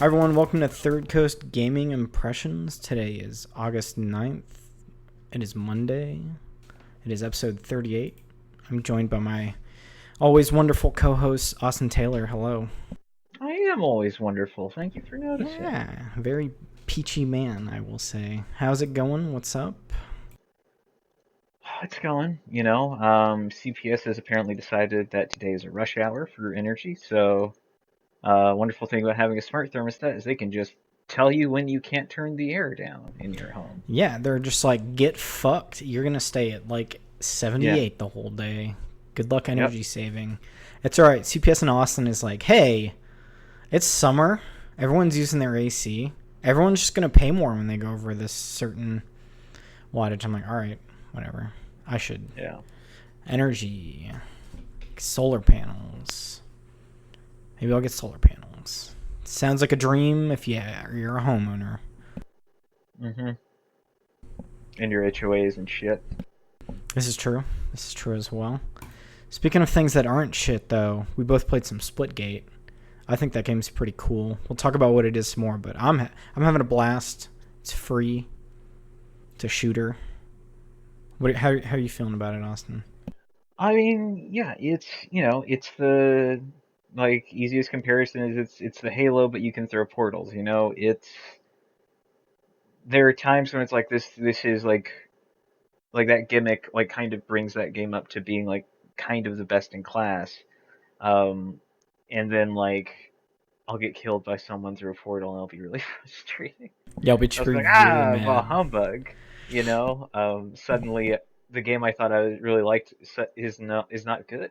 Hi everyone, welcome to Third Coast Gaming Impressions. Today is August 9th. It is Monday. It is episode 38. I'm joined by my always wonderful co-host, Austin Taylor. Hello. I am always wonderful. Thank you for noticing. Yeah, very peachy man, I will say. How's it going? What's up? It's going, CPS has apparently decided that today is a rush hour for energy, so wonderful thing about having a smart thermostat is they can just tell you when you can't turn the air down in your home. Yeah, they're just like, get fucked. You're going to stay at like Yeah. 78 the whole day. Good luck Yep. energy saving. It's alright. CPS in Austin is like, hey, it's summer. Everyone's using their AC. Everyone's just going to pay more when they go over this certain wattage. I'm like, all right, whatever. I should. Yeah. Energy. Solar panels. Maybe I'll get solar panels. Sounds like a dream if you're a homeowner. Mm-hmm. And your HOAs and shit. This is true. This is true as well. Speaking of things that aren't shit, though, we both played some Splitgate. I think that game's pretty cool. We'll talk about what it is more, but I'm having a blast. It's free. It's a shooter. How are you feeling about it, Austin? I mean, yeah, it's the easiest comparison is it's the Halo, but you can throw portals, It's there are times when it's like this is like that gimmick like kind of brings that game up to being like kind of the best in class. Um, and then I'll get killed by someone through a portal and I'll be really frustrating. Yeah, I'll be I was like, really well, mad. humbug, Suddenly the game I thought I really liked is not good,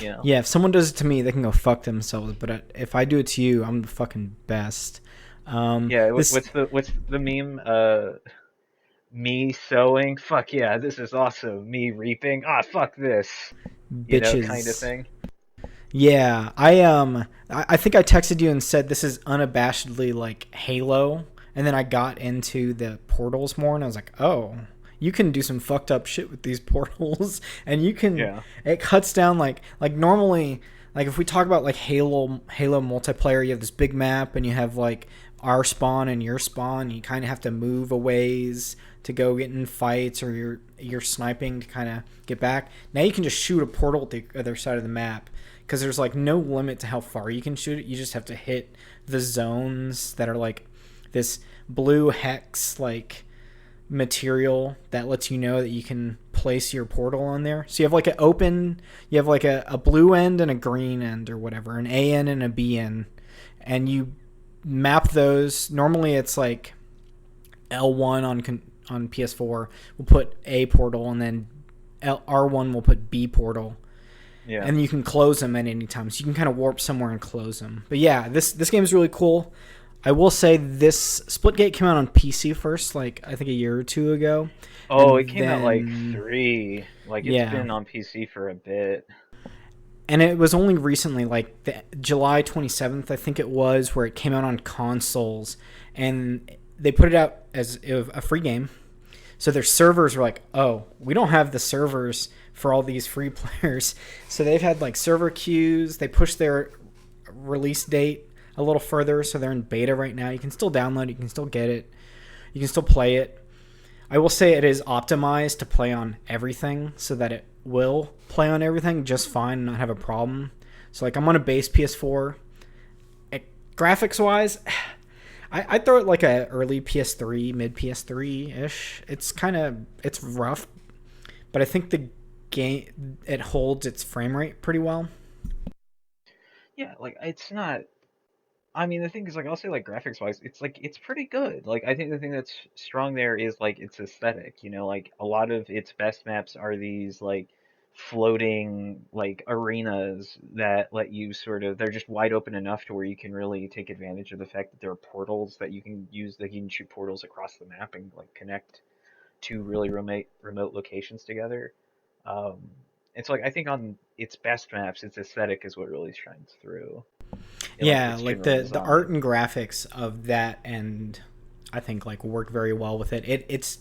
you know. Yeah, if someone does it to me, they can go fuck themselves. But if I do it to you, I'm the fucking best. Yeah, This what's the meme? Me sowing, fuck yeah, this is awesome. Me reaping, fuck this, kind of bitches. thing. Yeah, I think I texted you and said this is unabashedly like Halo, and then I got into the portals more, and I was like, oh, you can do some fucked up shit with these portals, and you can. Yeah. It cuts down like normally, like if we talk about like Halo multiplayer, you have this big map, and you have like our spawn and your spawn. You kind of have to move a ways to go get in fights, or you're sniping to kind of get back. Now you can just shoot a portal at the other side of the map because there's like no limit to how far you can shoot it. You just have to hit the zones that are like this blue hex like material that lets you know that you can place your portal on there. So you have like you have like a blue end and a green end or whatever, an A end and a B end, and you map those. Normally it's like L1 on PS4 will put A portal, and then R1 will put B portal, Yeah. and you can close them at any time. So you can kind of warp somewhere and close them. But yeah, this game is really cool. I will say this Splitgate came out on PC first, like I think a year or two ago, Oh, it and came out like then three. Like it's yeah, been on PC for a bit. and it was only recently, like July 27th, I think it was, where it came out on consoles, and they put it out as a free game. So their servers were like, oh, we don't have the servers for all these free players. So they've had like server queues. They pushed their release date a little further, so they're in beta right now. You can still download it, you can still get it, you can still play it. I will say it is optimized to play on everything so that it will play on everything just fine and not have a problem. So like I'm on a base PS4. Graphics wise, I'd throw it like a early PS3, mid PS3 ish. It's rough, but I think the game it holds its frame rate pretty well. Yeah, like it's not. I mean, the thing is, like, I'll say, like, graphics wise, it's pretty good. Like, I think the thing that's strong there is like its aesthetic. Like a lot of its best maps are these like floating like arenas that let you sort of they're just wide open enough to where you can really take advantage of the fact that there are portals that you can use that you can shoot portals across the map and like connect two really remote locations together. Um, it's like I think on its best maps, its aesthetic is what really shines through in like Yeah, its like general the art design. and graphics of that, and I think like work very well with it. It's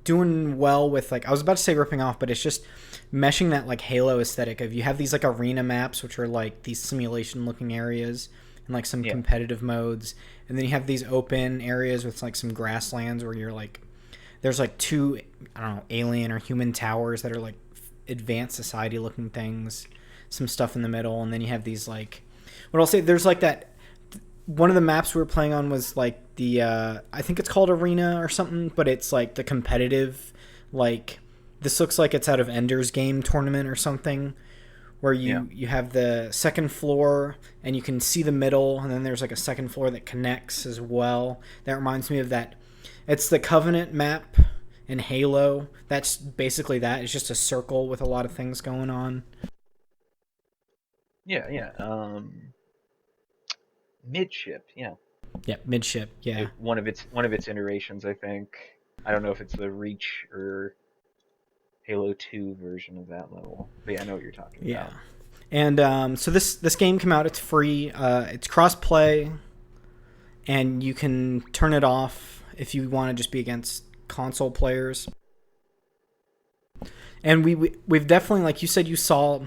doing well with like I was about to say ripping off, but it's just meshing that like Halo aesthetic of you have these like arena maps which are like these simulation looking areas, and like some Yeah. competitive modes. And then you have these open areas with like some grasslands where you're like, there's like two, I don't know, alien or human towers that are like advanced society looking things, some stuff in the middle. And then you have these like, what I'll say, there's like that, one of the maps we were playing on was like the, I think it's called Arena or something, but it's like the competitive, like, this looks like it's out of Ender's Game tournament or something, where Yeah. you have the second floor and you can see the middle, and then there's like a second floor that connects as well. That reminds me of that. It's the Covenant map in Halo. That's basically that. It's just a circle with a lot of things going on. Yeah. Yeah. Midship. Yeah. Yeah, midship. Yeah, One of its iterations, I think. I don't know if it's the Reach or Halo 2 version of that level. But yeah, I know what you're talking yeah. about. And so this game came out. It's free. It's cross play, and you can turn it off if you want to just be against console players. And we've definitely, like you said, you saw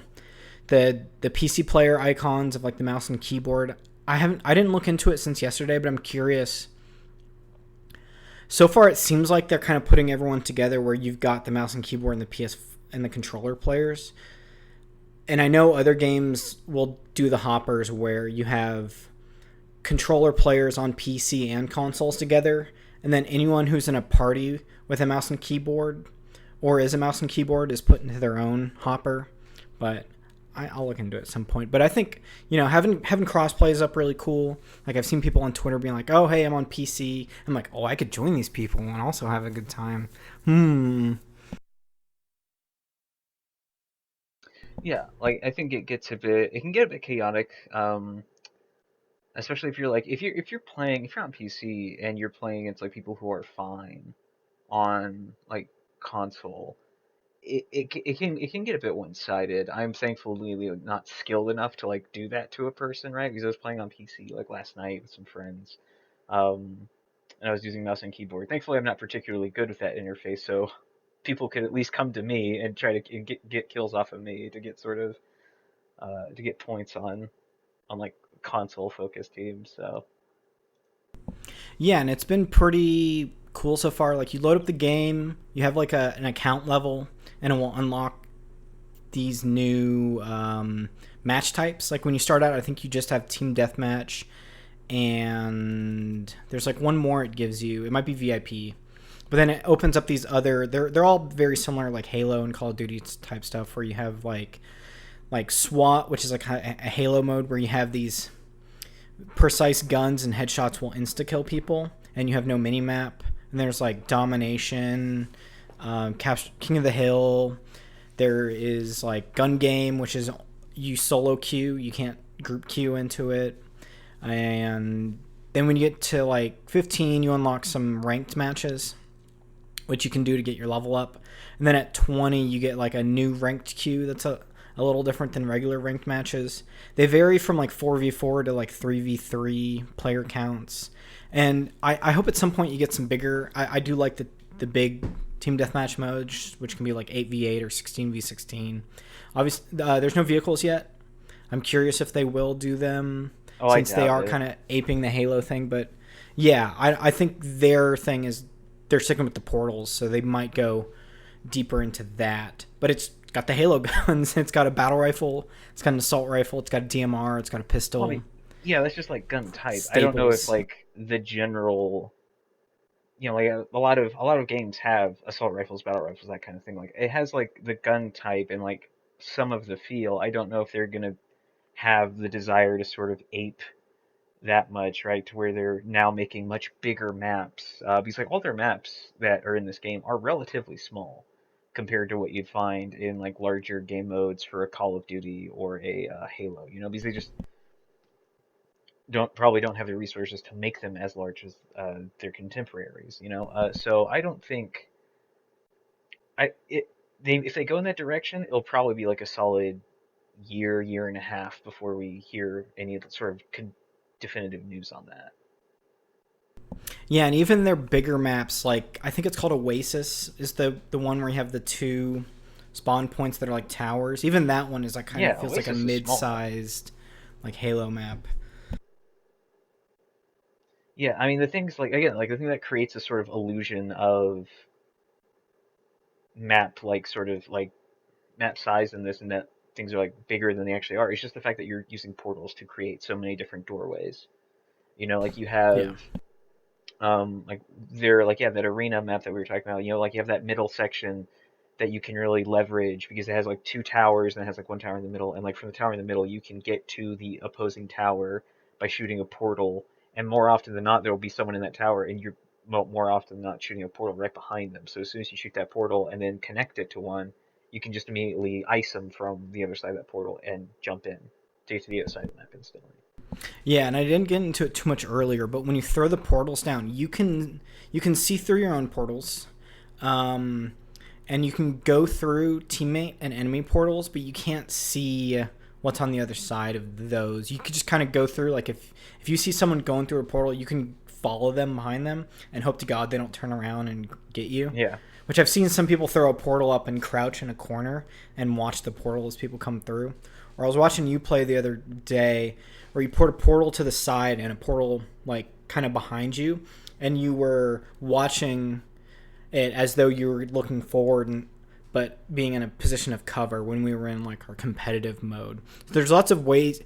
the PC player icons of like the mouse and keyboard. I didn't look into it since yesterday, but I'm curious. So far, it seems like they're kind of putting everyone together where you've got the mouse and keyboard and the PS and the controller players. And I know other games will do the hoppers where you have controller players on PC and consoles together, and then anyone who's in a party with a mouse and keyboard or is a mouse and keyboard is put into their own hopper. But I'll look into it at some point. But I think, having crossplay is up really cool. Like, I've seen people on Twitter being like, "Oh, hey, I'm on PC." I'm like, "Oh, I could join these people and also have a good time." Yeah, like I think it can get a bit chaotic. Especially if you're like if you're on PC and you're playing against like people who are fine on like console, it can get a bit one-sided. I'm thankfully like, not skilled enough to like do that to a person, right? Because I was playing on PC like last night with some friends, um, and I was using mouse and keyboard. Thankfully, I'm not particularly good with that interface, so people could at least come to me and try to get kills off of me to get sort of to get points on like console focused teams. So Yeah, and it's been pretty cool so far. Like, you load up the game, you have like an account level, and it will unlock these new match types. Like, when you start out, I think you just have team deathmatch, and there's like one more it gives you. It might be VIP, but then it opens up these other. They're all very similar, like Halo and Call of Duty type stuff, where you have like SWAT, which is like a Halo mode where you have these precise guns and headshots will insta kill people, and you have no mini map. And there's like domination, King of the Hill. There is like gun game, which is you solo queue. You can't group queue into it. And then when you get to like 15, you unlock some ranked matches, which you can do to get your level up. And then at 20, you get like a new ranked queue that's a little different than regular ranked matches. They vary from like 4v4 to like 3v3 player counts. And I hope at some point you get some bigger. I do like the big team deathmatch modes, which can be like 8v8 or 16v16. Obviously, there's no vehicles yet. I'm curious if they will do them, oh, I since they doubt are it. kind of aping the Halo thing. But yeah, I think their thing is they're sticking with the portals, so they might go deeper into that. But it's got the Halo guns. It's got a battle rifle. It's got an assault rifle. It's got a DMR. It's got a Well, I pistol. mean, yeah, that's just like gun type. I don't know if Staples. like the general, like a lot of games have assault rifles, battle rifles, that kind of thing. Like it has like the gun type and like some of the feel. I don't know if they're gonna have the desire to sort of ape that much, right? To where they're now making much bigger maps. Because like all their maps that are in this game are relatively small compared to what you'd find in like larger game modes for a Call of Duty or a Halo. Because they just don't have the resources to make them as large as their contemporaries. So I don't think I it they if they go in that direction, it'll probably be like a solid year and a half before we hear any sort of definitive news on that. Yeah, and even their bigger maps, like I think it's called Oasis, is the one where you have the two spawn points that are like towers. Even that one is like kind of Yeah, feels like a Oasis is small. mid-sized like Halo map. Yeah, I mean the things like again, like the thing that creates a sort of illusion of map, like sort of like map size and this and that things are like bigger than they actually are. It's just the fact that you're using portals to create so many different doorways. You know, like you Yeah. have like there like yeah that arena map that we were talking about. You know, like you have that middle section that you can really leverage because it has like two towers and it has like one tower in the middle, and like from the tower in the middle you can get to the opposing tower by shooting a portal, and more often than not there will be someone in that tower and you're more often than not shooting a portal right behind them. So as soon as you shoot that portal and then connect it to one, you can just immediately ice them from the other side of that portal and jump in to get to the other side of the map instantly. Yeah, and I didn't get into it too much earlier, but when you throw the portals down, you can see through your own portals, um, and you can go through teammate and enemy portals, but you can't see what's on the other side of those. You could just kind of go through, like if you see someone going through a portal, you can follow them behind them and hope to God they don't turn around and get you. Yeah. Which I've seen some people throw a portal up and crouch in a corner and watch the portal as people come through. Or I was watching you play the other day where you put a portal to the side and a portal like kind of behind you, and you were watching it as though you were looking forward and but being in a position of cover when we were in like our competitive mode. There's lots of ways.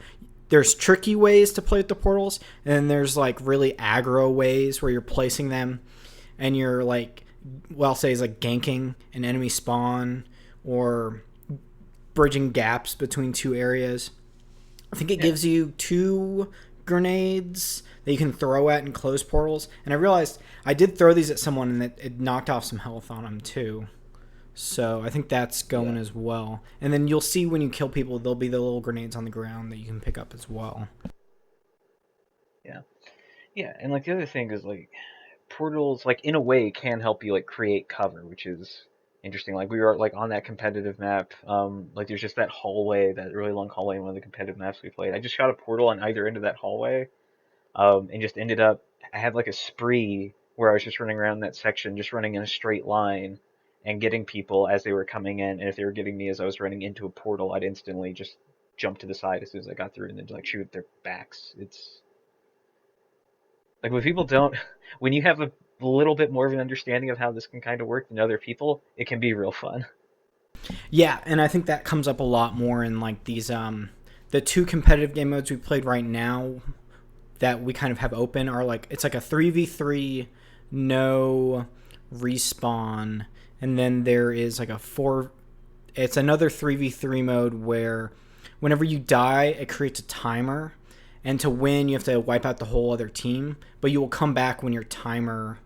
There's tricky ways to play with the portals, and then there's like really aggro ways where you're placing them and you're like, well, I'll say is like ganking an enemy spawn or bridging gaps between two areas. I think it Yeah. gives you two grenades that you can throw at and close portals. And I realized I did throw these at someone and it knocked off some health on them too. So I think that's going Yeah. as well. And then you'll see when you kill people, there'll be the little grenades on the ground that you can pick up as well. Yeah. Yeah, and like the other thing is like portals like in a way can help you like create cover, which is interesting. Like we were like on that competitive map, like there's just that hallway, that really long hallway in one of the competitive maps we played. I just shot a portal on either end of that hallway, and just ended up I had like a spree where I was just running around that section, just running in a straight line and getting people as they were coming in, and if they were getting me as I was running into a portal, I'd instantly just jump to the side as soon as I got through and then like shoot at their backs. It's like when people don't, when you have a little bit more of an understanding of how this can kind of work than other people, it can be real fun. Yeah, and I think that comes up a lot more in like these the two competitive game modes we played right now that we kind of have open are like it's like a 3v3 no respawn, and then there is like a 4 it's another 3v3 mode where whenever you die it creates a timer, and to win you have to wipe out the whole other team, but you will come back when your timer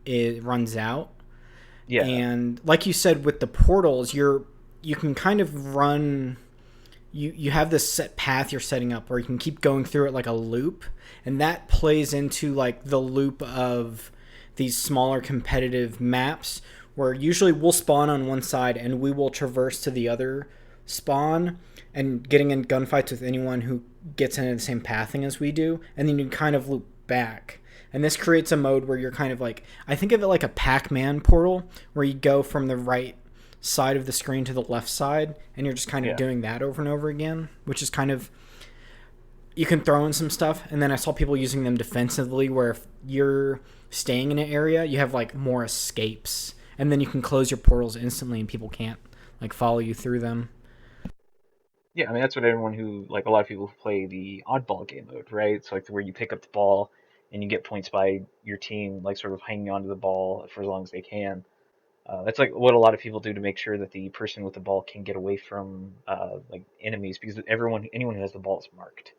runs out. Yeah, And like you said with the portals, you can kind of run, you have this set path you're setting up where you can keep going through it like a loop, and that plays into like the loop of these smaller competitive maps where usually we'll spawn on one side and we will traverse to the other spawn and getting in gunfights with anyone who gets into the same pathing as we do, and then you kind of loop back. And this creates a mode where you're kind of like, I think of it like a Pac-Man portal where you go from the right side of the screen to the left side, and you're just kind of yeah, doing that over and over again, which is kind of, you can throw in some stuff. And then I saw people using them defensively where if you're staying in an area, you have like more escapes, and then you can close your portals instantly and people can't like follow you through them. yeah. I mean, that's what everyone who like a lot of people who play the oddball game mode, right? It's like where you pick up the ball and you get points by your team, like sort of hanging onto the ball for as long as they can. That's like what a lot of people do to make sure that the person with the ball can get away from like enemies because anyone who has the ball is marked.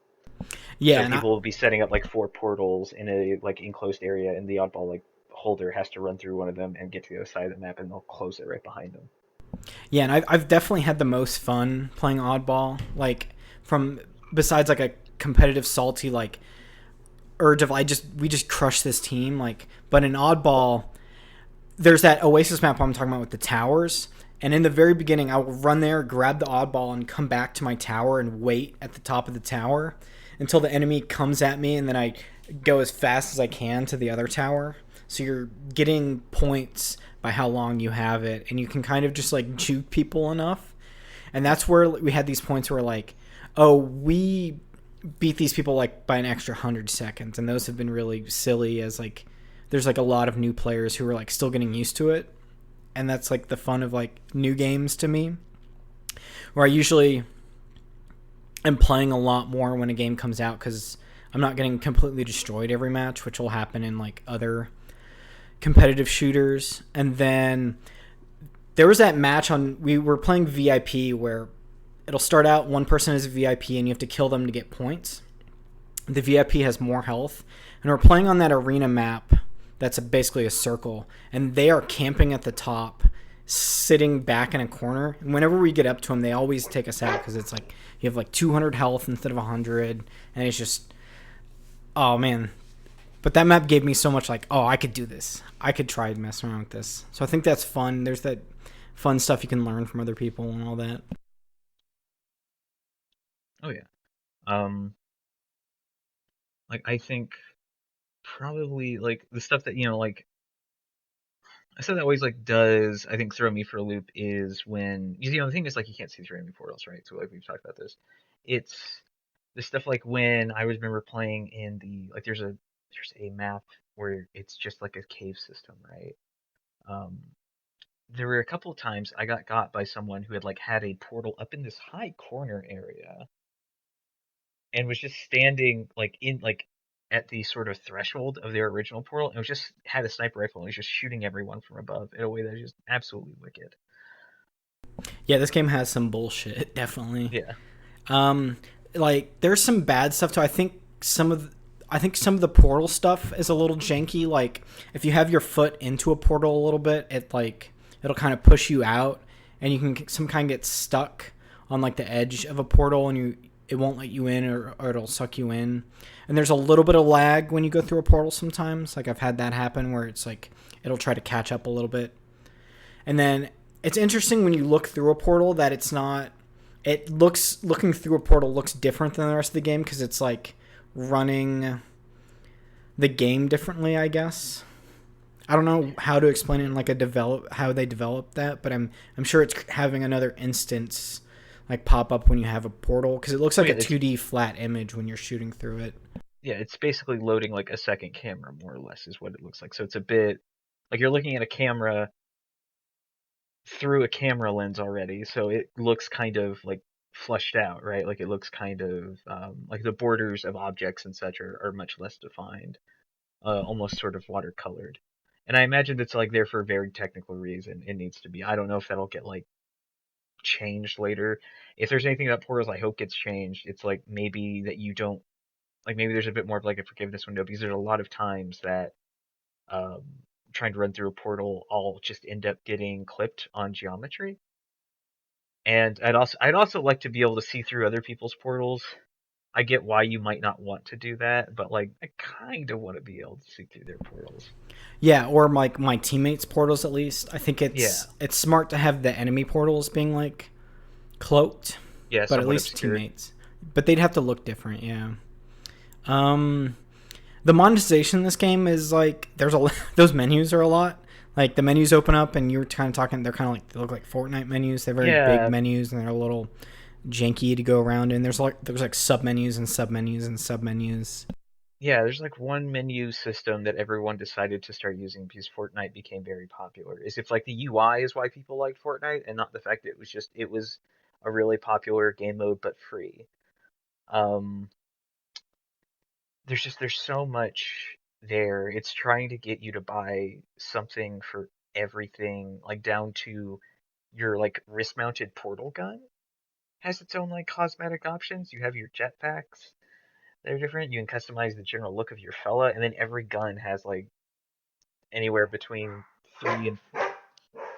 Yeah, So and people will be setting up like four portals in a like enclosed area, and the oddball like holder has to run through one of them and get to the other side of the map, and they'll close it right behind them. yeah, and I've definitely had the most fun playing oddball. Like from besides like a competitive salty like urge of we just crush this team like, but in oddball there's that Oasis map I'm talking about with the towers. And in the very beginning, I will run there, grab the oddball, and come back to my tower and wait at the top of the tower until the enemy comes at me, and then I go as fast as I can to the other tower. So you're getting points by how long you have it, and you can kind of just like juke people enough. And that's where we had these points where like, oh, beat these people like by an extra 100 seconds, and those have been really silly. As like, there's like a lot of new players who are like still getting used to it, and that's like the fun of like new games to me. Where I usually am playing a lot more when a game comes out because I'm not getting completely destroyed every match, which will happen in like other competitive shooters. And then there was that match we were playing VIP where it'll start out one person is a VIP and you have to kill them to get points. The VIP has more health, and we're playing on that arena map that's basically a circle, and they are camping at the top, sitting back in a corner. And whenever we get up to them, they always take us out because it's like you have like 200 health instead of 100, and it's just, oh man. But that map gave me so much like, oh, I could do this. I could try and mess around with this. So I think that's fun. There's that fun stuff you can learn from other people and all that. Oh yeah. Um, like I think probably like the stuff that like I said that always like does I think throw me for a loop is when the thing is like you can't see through enemy portals, right? So like we've talked about this. It's the stuff like when I was remember playing in the like there's a map where it's just like a cave system, right? Um, there were a couple of times I got by someone who had like had a portal up in this high corner area and was just standing like in like at the sort of threshold of their original portal and was just had a sniper rifle and was just shooting everyone from above in a way that is just absolutely wicked. Yeah, this game has some bullshit, definitely. Yeah. Um, like there's some bad stuff too. I think some of the portal stuff is a little janky. Like if you have your foot into a portal a little bit, it'll kind of push you out, and you can some kind of get stuck on like the edge of a portal, and it won't let you in, or it'll suck you in. And there's a little bit of lag when you go through a portal sometimes. Like I've had that happen where it's like it'll try to catch up a little bit. And then it's interesting when you look through a portal that it's not. Looking through a portal looks different than the rest of the game because it's like running the game differently, I guess. I don't know how to explain it in like how they develop that, but I'm sure it's having another instance like pop up when you have a portal because it looks like Yeah, a 2D flat image when you're shooting through it. yeah, it's basically loading like a second camera more or less is what it looks like. So it's a bit like you're looking at a camera through a camera lens already, so it looks kind of like flushed out, right? Like it looks kind of like the borders of objects and such are much less defined, almost sort of watercolored. And I imagine it's like there for a very technical reason. It needs to be. I don't know if that'll get like changed later. If there's anything about portals I hope gets changed, it's like maybe that you don't like maybe there's a bit more of like a forgiveness window because there's a lot of times that um, trying to run through a portal I'll just end up getting clipped on geometry. And I'd also like to be able to see through other people's portals. I get why you might not want to do that, but like I kind of want to be able to see through their portals. Yeah, or like my teammates' portals at least. I think Yeah, it's smart to have the enemy portals being like cloaked, yeah, but at somewhat least obscured. teammates. But they'd have to look different, yeah. Um, the monetization in this game is like those menus are a lot. Like the menus open up and you're kind of talking. They're kind of like they look like Fortnite menus. They're very big Yeah, menus and they're a little janky to go around. And there's like sub menus and sub menus and sub menus. yeah. There's like one menu system that everyone decided to start using because Fortnite became very popular. Is if like the UI is why people like Fortnite and not the fact that it was a really popular game mode but free. Um, there's so much there. It's trying to get you to buy something for everything, like down to your like wrist mounted portal gun has its own like cosmetic options. You have your jetpacks that are different. You can customize the general look of your fella, and then every gun has like anywhere between three and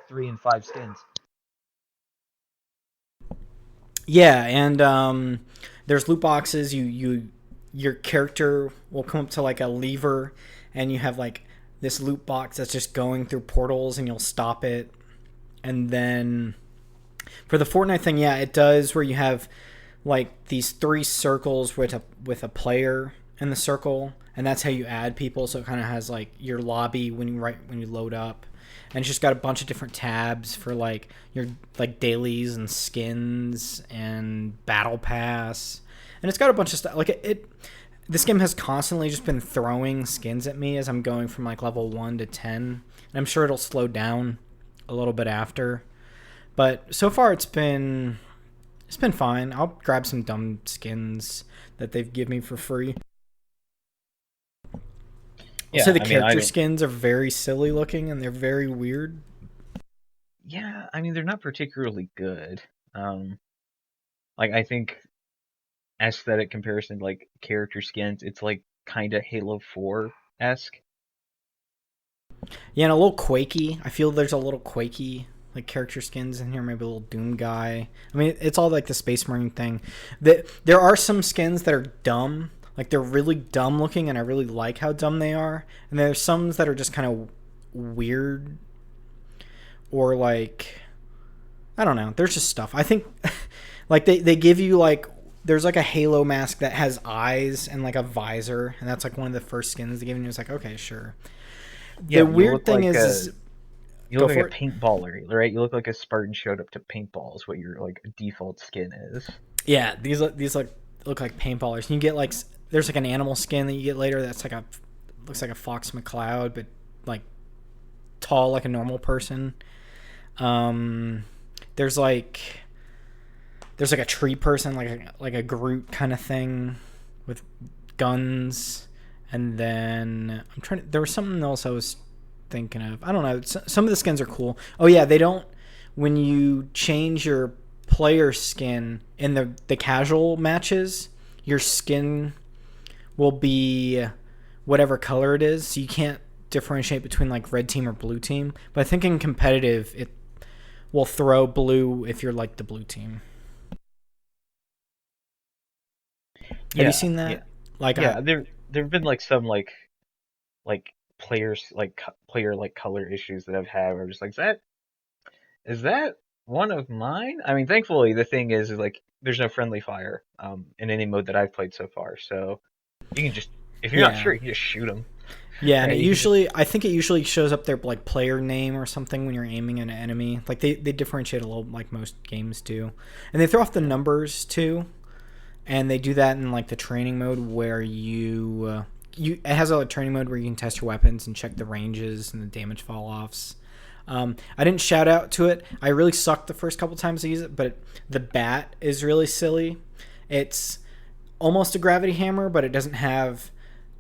three and five skins. Yeah, and there's loot boxes. Your character will come up to like a lever, and you have like this loot box that's just going through portals, and you'll stop it. And then for the Fortnite thing, yeah, it does where you have like these three circles with a player in the circle, and that's how you add people. So it kind of has like your lobby when you load up, and it's just got a bunch of different tabs for like your like dailies and skins and battle pass, and it's got a bunch of stuff. Like it this game has constantly just been throwing skins at me as I'm going from like level 1 to 10. And I'm sure it'll slow down a little bit after. But so far it's been fine. I'll grab some dumb skins that they've given me for free. I'll say Yeah, the I mean, I character don't. skins are very silly looking and they're very weird. Yeah, I mean, they're not particularly good. Um, like I think aesthetic comparison, like character skins, it's like kind of Halo 4 esque. Yeah, and a little quakey. I feel there's a little quakey like character skins in here, maybe a little Doom guy. I mean, it's all like the Space Marine thing. There are some skins that are dumb, like they're really dumb looking, and I really like how dumb they are. And there's some that are just kind of weird, or like I don't know. There's just stuff. I think like they give you like there's like a Halo mask that has eyes and like a visor, and that's like one of the first skins they give you. It's like okay, sure. The Yeah, weird thing is you go look like a for it. paintballer, right? You look like a Spartan showed up to paintball is what your like default skin is. Yeah, these look like paintballers. And you get like there's like an animal skin that you get later that's like a looks like a Fox McCloud, but like tall like a normal person. Um, there's like a tree person like a Groot kind of thing with guns, and then I'm trying to. There was something else I was thinking of. I don't know. Some of the skins are cool. Oh yeah, they don't when you change your player skin in the casual matches, your skin will be whatever color it is. So you can't differentiate between like red team or blue team. But I think in competitive it will throw blue if you're like the blue team. Have you Yeah, seen yeah, that? Like yeah. There've been like some like players like player like color issues that I've had. Where I'm just like, is that one of mine? I mean, thankfully the thing is like there's no friendly fire in any mode that I've played so far. So you can just if you're not yeah. sure, you can just shoot them, Yeah, and right? You can just I think it usually shows up their like player name or something when you're aiming at an enemy. Like they differentiate a little like most games do, and they throw off the numbers too. And they do that in like the training mode where you it has a training mode where you can test your weapons and check the ranges and the damage fall offs. I didn't shout out to it. I really sucked the first couple times I used it, but the bat is really silly. It's almost a gravity hammer, but it doesn't have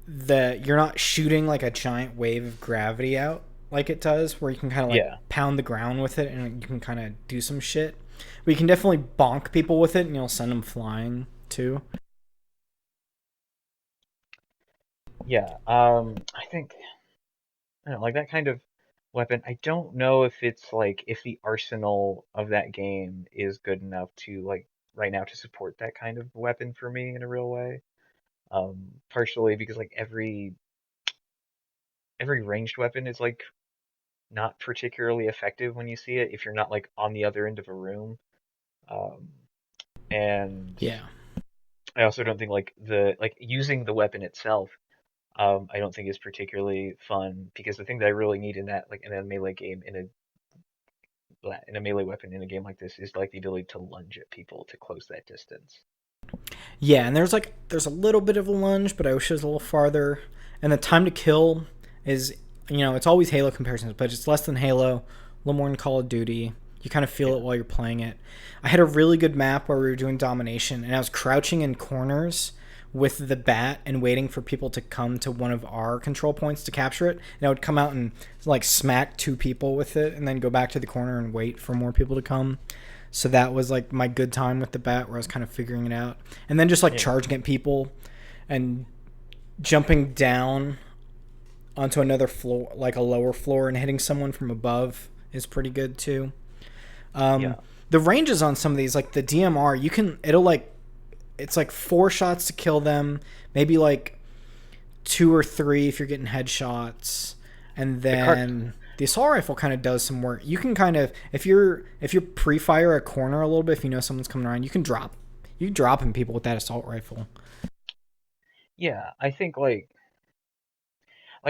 you're not shooting like a giant wave of gravity out like it does, where you can kind of like yeah. pound the ground with it and you can kind of do some shit. But you can definitely bonk people with it and you'll send them flying too. Yeah, I think I don't know, like that kind of weapon. I don't know if it's like if the arsenal of that game is good enough to like right now to support that kind of weapon for me in a real way. Partially because like every ranged weapon is like not particularly effective when you see it if you're not like on the other end of a room. Um, and Yeah. I also don't think like the like using the weapon itself I don't think is particularly fun because the thing that I really need in that like in a melee game in a melee weapon in a game like this is like the ability to lunge at people to close that distance. Yeah, and there's a little bit of a lunge, but I wish it was a little farther. And the time to kill is it's always Halo comparisons, but it's less than Halo, a little more than Call of Duty. You kind of feel Yeah. it while you're playing it. I had a really good map where we were doing domination, and I was crouching in corners with the bat and waiting for people to come to one of our control points to capture it. And I would come out and like smack two people with it, and then go back to the corner and wait for more people to come. So that was like my good time with the bat where I was kind of figuring it out. And then just like Yeah. charging at people and jumping down onto another floor, like a lower floor, and hitting someone from above is pretty good too. Um, Yeah. the ranges on some of these, like the DMR, it's like 4 shots to kill them, maybe like 2 or 3 if you're getting headshots, and The cart then the assault rifle kind of does some work. You can kind of if you pre-fire a corner a little bit, if you know someone's coming around, you dropping people with that assault rifle. yeah, I think like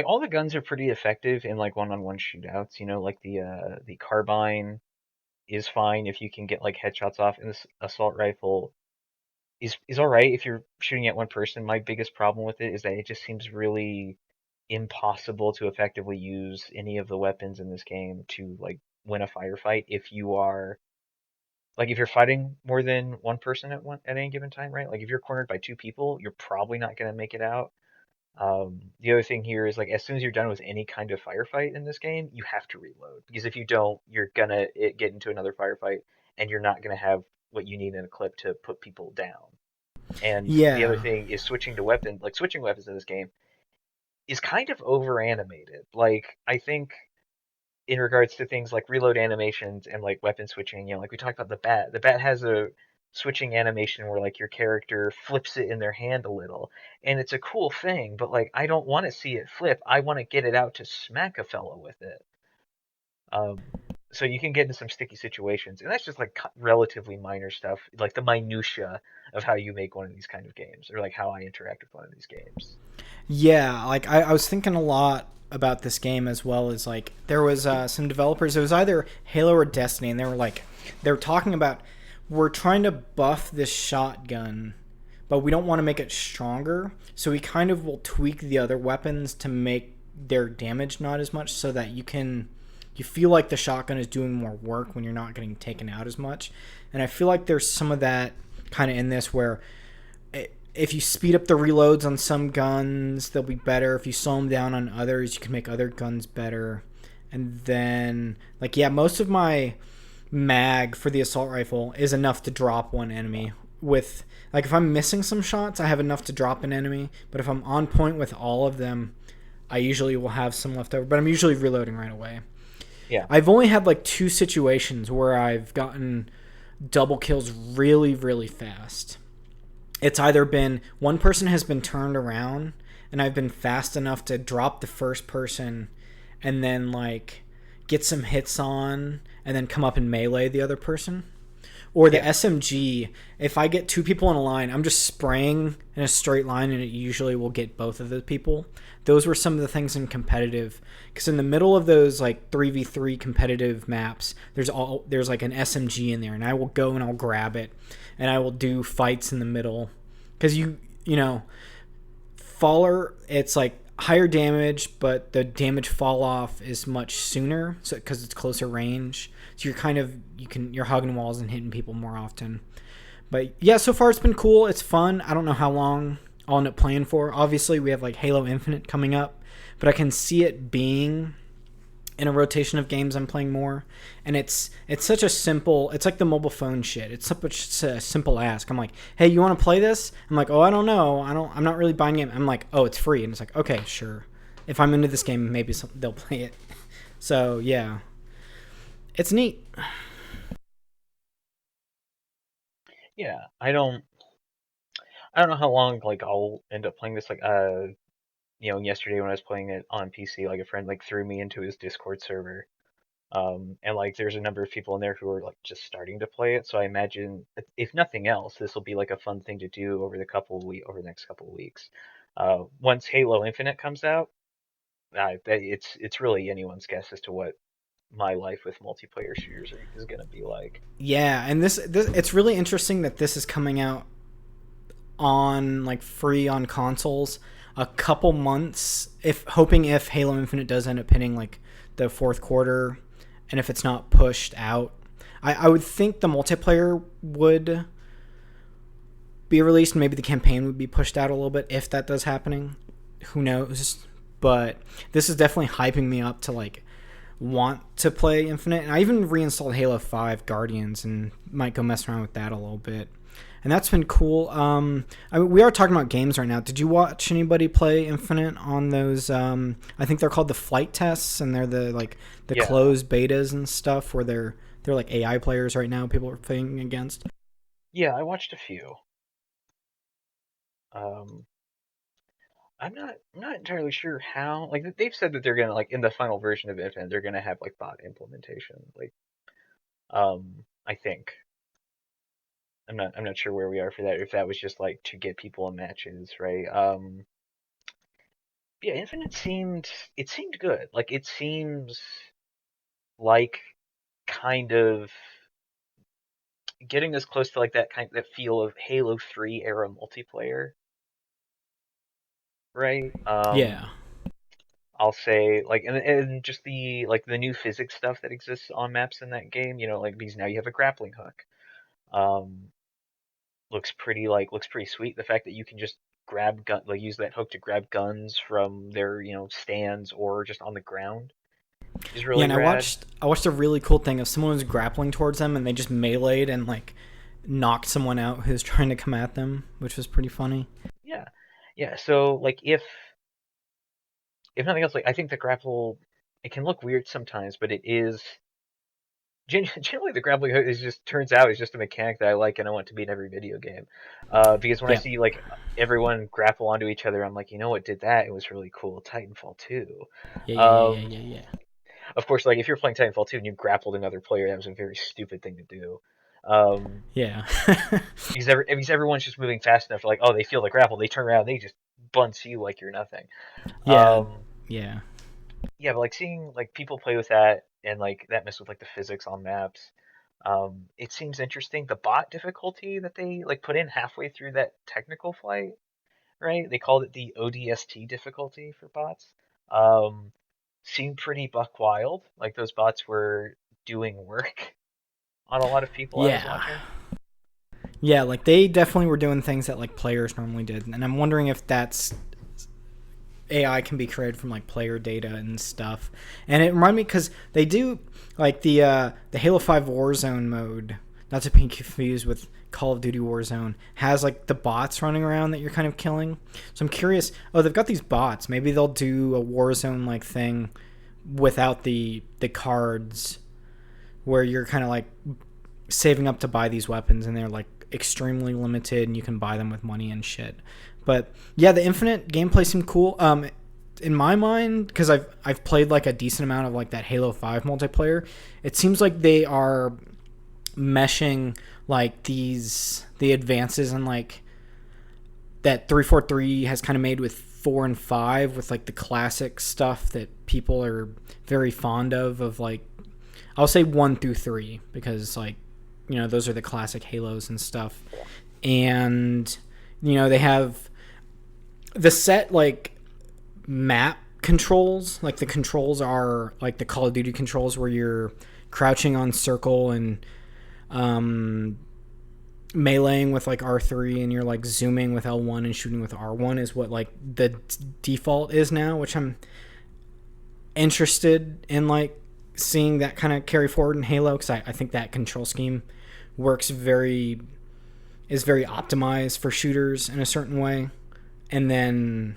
all the guns are pretty effective in like one-on-one shootouts, you know, like the carbine is fine if you can get like headshots off in this assault rifle is all right if you're shooting at one person. My biggest problem with it is that it just seems really impossible to effectively use any of the weapons in this game to like win a firefight if you are like if you're fighting more than one person at any given time, right? Like if you're cornered by two people, you're probably not going to make it out. The other thing here is like as soon as you're done with any kind of firefight in this game, you have to reload because if you don't, you're gonna get into another firefight and you're not gonna have what you need in a clip to put people down. And the other Yeah. thing is switching to weapon, like switching weapons in this game is kind of over animated. Like I think in regards to things like reload animations and like weapon switching, like we talked about the bat. The bat has a switching animation where like your character flips it in their hand a little, and it's a cool thing. But like I don't want to see it flip. I want to get it out to smack a fellow with it. Um, so you can get into some sticky situations, and that's just like relatively minor stuff, like the minutia of how you make one of these kind of games, or like how I interact with one of these games. Yeah, like I was thinking a lot about this game as well as like there was some developers. It was either Halo or Destiny, and they were talking about we're trying to buff this shotgun, but we don't want to make it stronger, so we kind of will tweak the other weapons to make their damage not as much, so that you feel like the shotgun is doing more work when you're not getting taken out as much. And I feel like there's some of that kind of in this where if you speed up the reloads on some guns, they'll be better. If you slow them down on others, you can make other guns better. And then, like, yeah, most of my mag for the assault rifle is enough to drop one enemy. With, like, if I'm missing some shots, I have enough to drop an enemy. But if I'm on point with all of them, I usually will have some left over. But I'm usually reloading right away. Yeah, I've only had, like, 2 situations where I've gotten double kills really, really fast. It's either been one person has been turned around and I've been fast enough to drop the first person and then like get some hits on and then come up and melee the other person. Or the yeah, SMG, if I get two people in a line, I'm just spraying in a straight line and it usually will get both of the people. Those were some of the things in competitive. Because in the middle of those like 3v3 competitive maps, there's like an SMG in there, and I will go and I'll grab it, and I will do fights in the middle. Because you know, faller, it's like higher damage, but the damage fall off is much sooner, so because it's closer range. So you're hugging walls and hitting people more often. But yeah, so far it's been cool. It's fun. I don't know how long I'll end up playing for. Obviously, we have like Halo Infinite coming up, but I can see it being in a rotation of games I'm playing more. And it's such a simple. It's like the mobile phone shit. It's such a simple ask. I'm like, hey, you want to play this? I'm like, oh, I don't know. I'm not really buying it. I'm like, oh, it's free, and it's like, okay, sure. If I'm into this game, maybe they'll play it. So yeah, it's neat. yeah. I don't know how long like I'll end up playing this. Like yesterday when I was playing it on PC, like a friend like threw me into his Discord server. And like there's a number of people in there who are like just starting to play it. So I imagine if nothing else, this will be like a fun thing to do over the next couple of weeks. Once Halo Infinite comes out, it's really anyone's guess as to what my life with multiplayer shooters is gonna be like. Yeah, and this it's really interesting that this is coming out on like free on consoles a couple months if Halo Infinite does end up hitting like the fourth quarter, and if it's not pushed out. I would think the multiplayer would be released. Maybe the campaign would be pushed out a little bit if that does happening. Who knows? But this is definitely hyping me up to like want to play Infinite. And I even reinstalled Halo 5 Guardians and might go mess around with that a little bit. And that's been cool. We are talking about games right now. Did you watch anybody play Infinite on those? I think they're called the flight tests, and they're the Yeah, closed betas and stuff where they're like AI players right now. People are playing against. yeah, I watched a few. Um, I'm not entirely sure how. Like they've said that they're gonna like in the final version of Infinite, they're gonna have like bot implementation. Like I think. I'm not sure where we are for that. If that was just like to get people in matches, right? Yeah, Infinite seemed good. Like it seems like kind of getting this close to like that feel of Halo 3 era multiplayer, right? Yeah. I'll say like and just the new physics stuff that exists on maps in that game, like because now you have a grappling hook. Um, looks pretty sweet. The fact that you can just use that hook to grab guns from their stands or just on the ground is Yeah, really and rad. I watched a really cool thing of someone was grappling towards them and they just meleeed and like knocked someone out who's trying to come at them, which was pretty funny. Yeah, yeah. So like if nothing else, like I think the grapple it can look weird sometimes, but it is generally the grappling hook is just turns out is just a mechanic that I like and I want to be in every video game. Because when I Yeah. see like everyone grapple onto each other, I'm like, you know what did that? It was really cool. Titanfall 2. Yeah, yeah, yeah, Um, yeah, yeah, yeah. of course, like if you're playing Titanfall 2 and you grappled another player, that was a very stupid thing to do. Um, Yeah. because everyone's just moving fast enough. Like, oh, they feel the grapple, they turn around, they just bunts you like you're nothing. Yeah. Um, Yeah. yeah, but like seeing like people play with that and like that mess with like the physics on maps, it seems interesting. The bot difficulty that they like put in halfway through that technical flight, right? They called it the ODST difficulty for bots. Um, seemed pretty buck wild. Like those bots were doing work on a lot of people I was Yeah. watching. Yeah, like they definitely were doing things that like players normally did. And I'm wondering if that's AI can be created from like player data and stuff. And it reminded me because they do like the Halo 5 Warzone mode, not to be confused with Call of Duty Warzone, has like the bots running around that you're kind of killing. So I'm curious. Oh, they've got these bots. Maybe they'll do a Warzone like thing without the cards, where you're kind of like saving up to buy these weapons, and they're like extremely limited, and you can buy them with money and shit. But yeah, the infinite gameplay seemed cool. In my mind, because I've played like a decent amount of like that Halo 5 multiplayer, it seems like they are meshing like the advances and like that 343 has kind of made with 4 and 5 with like the classic stuff that people are very fond of like I'll say 1 through 3 because like those are the classic Halos and stuff. And they have the set like map controls, like the controls are like the Call of Duty controls where you're crouching on circle and um meleeing with like R3 and you're like zooming with L1 and shooting with R1 is what like the default is now, which I'm interested in like seeing that kind of carry forward in Halo because I think that control scheme works very is very optimized for shooters in a certain way. And then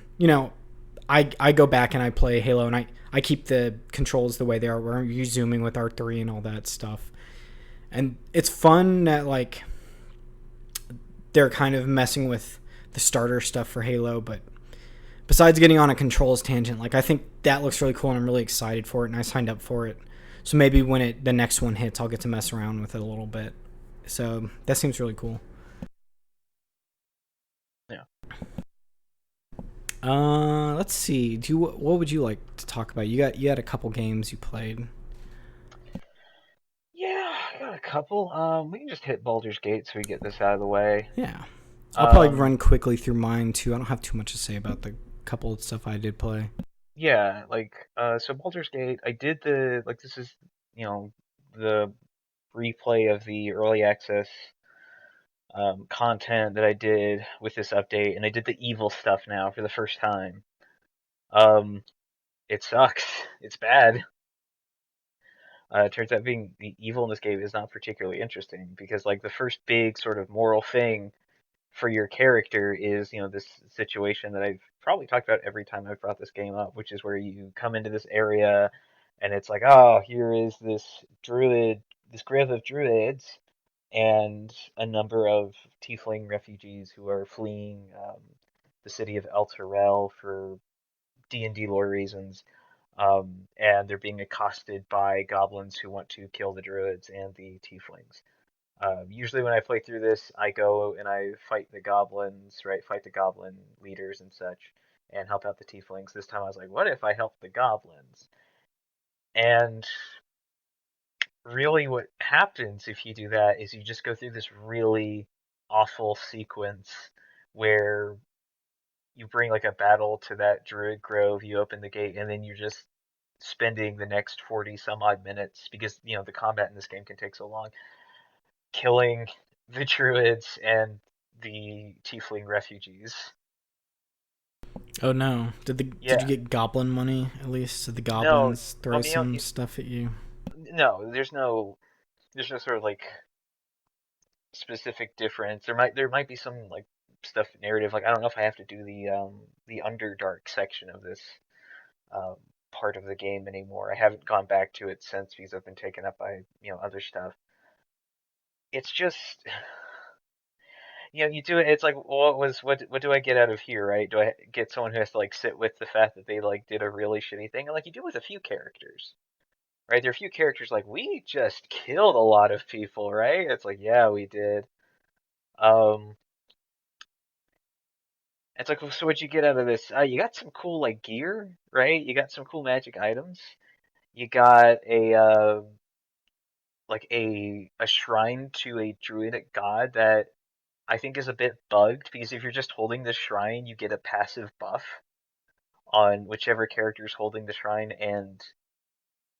I go back and I play Halo and I keep the controls the way they are where you're zooming with R3 and all that stuff. And it's fun that like they're kind of messing with the starter stuff for Halo, but besides getting on a controls tangent, like I think that looks really cool and I'm really excited for it and I signed up for it. So maybe when the next one hits, I'll get to mess around with it a little bit. So that seems really cool. Yeah. Let's see. What would you like to talk about? You had a couple games you played. Yeah, I got a couple. We can just hit Baldur's Gate so we get this out of the way. Yeah, I'll probably Um, run quickly through mine too. I don't have too much to say about the couple of stuff I did play. yeah, so Baldur's Gate, I did this is, you know, the replay of the early access content that I did with this update, and I did the evil stuff now for the first time. Um, it sucks. It's bad. It turns out being the evil in this game is not particularly interesting because, like, the first big sort of moral thing for your character is, this situation that I've probably talked about every time I've brought this game up, which is where you come into this area and it's like, oh, here is this grove of druids, and a number of tiefling refugees who are fleeing the city of El Terrell for D&D lore reasons. And they're being accosted by goblins who want to kill the druids and the tieflings. Usually, when I play through this, I go and I fight the goblins, right? Fight the goblin leaders and such, and help out the tieflings. This time, I was like, what if I help the goblins? And really what happens if you do that is you just go through this really awful sequence where you bring like a battle to that druid grove, you open the gate, and then you're just spending the next 40 some odd minutes because the combat in this game can take so long killing the druids and the tiefling refugees. Oh no! Did you Yeah. get goblin money at least? Did the No, goblins I throw mean, some stuff at you? no, there's no sort of like specific difference. There might be some like stuff narrative. Like I don't know if I have to do the Underdark section of this um part of the game anymore. I haven't gone back to it since because I've been taken up by other stuff. It's just you do it. It's like what do I get out of here, right? Do I get someone who has to like sit with the fact that they like did a really shitty thing? And like you do with a few characters, right? There are a few characters like we just killed a lot of people, right? It's like yeah, we did. Um, it's like so what you get out of this? You got some cool like gear, right? You got some cool magic items. You got a like a shrine to a druidic god that I think is a bit bugged because if you're just holding the shrine, you get a passive buff on whichever character is holding the shrine and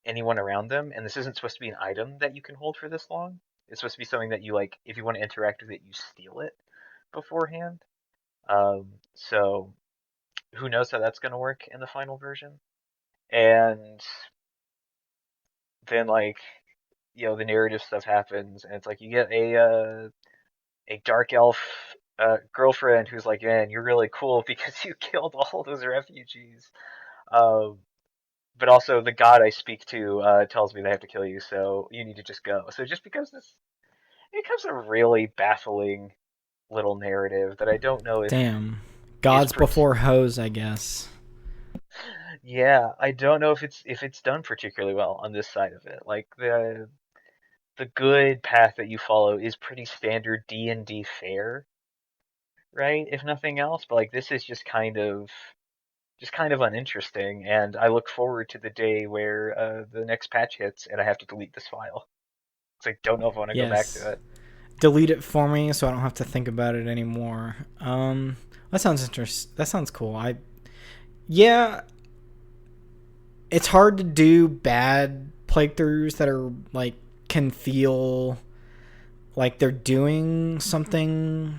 anyone around them. And this isn't supposed to be an item that you can hold for this long. It's supposed to be something that you like. If you want to interact with it, you steal it beforehand. So who knows how that's going to work in the final version? And then like the narrative stuff happens, and it's like you get a dark elf girlfriend who's like, man, you're really cool because you killed all those refugees. Um, but also the god I speak to tells me they have to kill you, so you need to just go. So just because this, it becomes a really baffling little narrative that I don't know if Damn, is gods before hoes, I guess. yeah, I don't know if it's done particularly well on this side of it. Like the good path that you follow is pretty standard D&D fare, right? If nothing else, but like this is just kind of uninteresting, and I look forward to the day where the next patch hits and I have to delete this file. It's like don't know if I want to go back to Yes. it. Delete it for me so I don't have to think about it anymore. That sounds interesting. That sounds cool. Yeah, it's hard to do bad playthroughs that are like can feel like they're doing something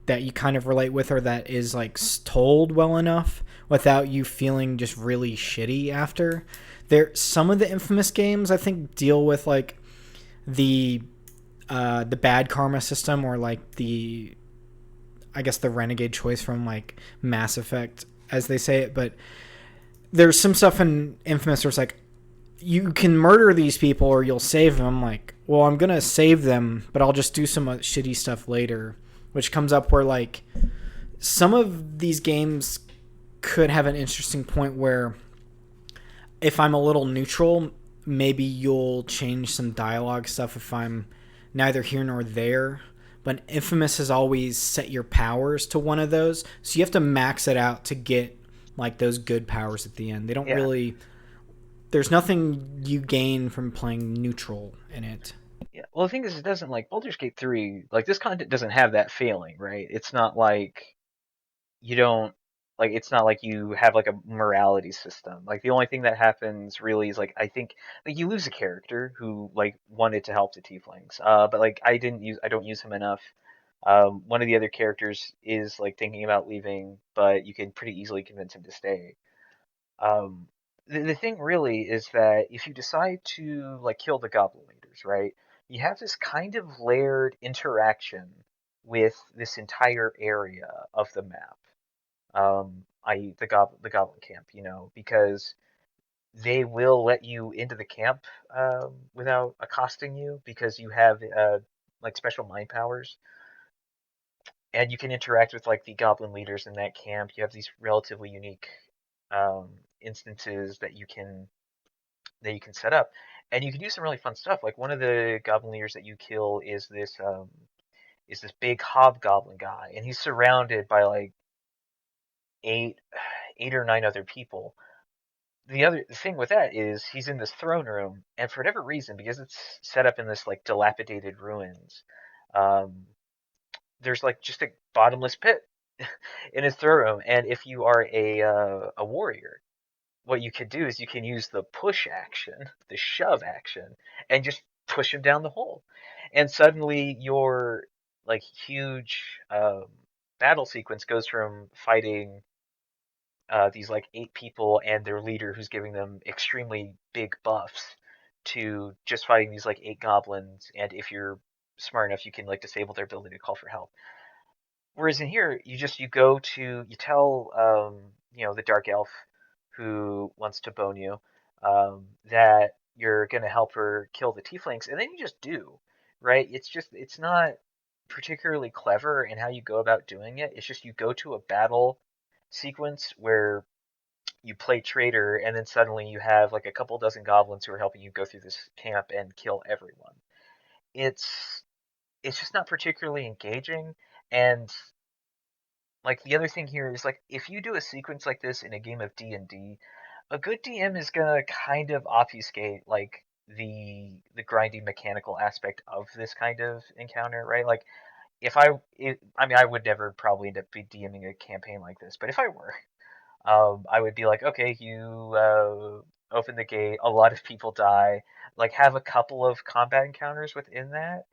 that you kind of relate with or that is like told well enough without you feeling just really shitty after. There some of the Infamous games I think deal with like the bad karma system or like the I guess the renegade choice from like Mass Effect as they say it, but there's some stuff in Infamous where it's like you can murder these people or you'll save them. I'm like, well, I'm gonna save them, but I'll just do some shitty stuff later, which comes up where like some of these games could have an interesting point where if I'm a little neutral, maybe you'll change some dialogue stuff if I'm neither here nor there. But Infamous has always set your powers to one of those, so you have to max it out to get like those good powers at the end. They don't Yeah, really. There's nothing you gain from playing neutral in it. yeah. Well, the thing is, it doesn't like Baldur's Gate 3. Like this content doesn't have that failing, right? It's not like you don't like it's not like you have like a morality system. Like the only thing that happens really is like I think like you lose a character who like wanted to help the tieflings. But like I don't use him enough. One of the other characters is like thinking about leaving, but you can pretty easily convince him to stay. Um, the thing really is that if you decide to like kill the goblin leaders, right? You have this kind of layered interaction with this entire area of the map, i.e. the goblin camp, because they will let you into the camp without accosting you because you have like special mind powers, and you can interact with like the goblin leaders in that camp. You have these relatively unique instances that you can set up, and you can do some really fun stuff. Like one of the goblin leaders that you kill is this big hobgoblin guy, and he's surrounded by like eight eight or nine other people. the thing with that is he's in this throne room, and for whatever reason, because it's set up in this like dilapidated ruins, um, there's like just a bottomless pit in his throne room. And if you are a warrior, what you can do is you can use the push action, the shove action, and just push him down the hole. And suddenly your like huge battle sequence goes from fighting these like 8 people and their leader who's giving them extremely big buffs to just fighting these like 8 goblins. And if you're smart enough, you can like disable their ability to call for help. Whereas in here, you tell the dark elf who wants to bone you that you're gonna help her kill the tieflings, and then you just do, right? It's not particularly clever in how you go about doing it. It's just you go to a battle sequence where you play traitor, and then suddenly you have like a couple dozen goblins who are helping you go through this camp and kill everyone. It's it's just not particularly engaging. And like the other thing here is like if you do a sequence like this in a game of D&D, a good DM is gonna kind of obfuscate like the grinding mechanical aspect of this kind of encounter, right? Like I mean I would never probably end up be DMing a campaign like this, but if I were, I would be like, okay, you open the gate, a lot of people die, like have a couple of combat encounters within that,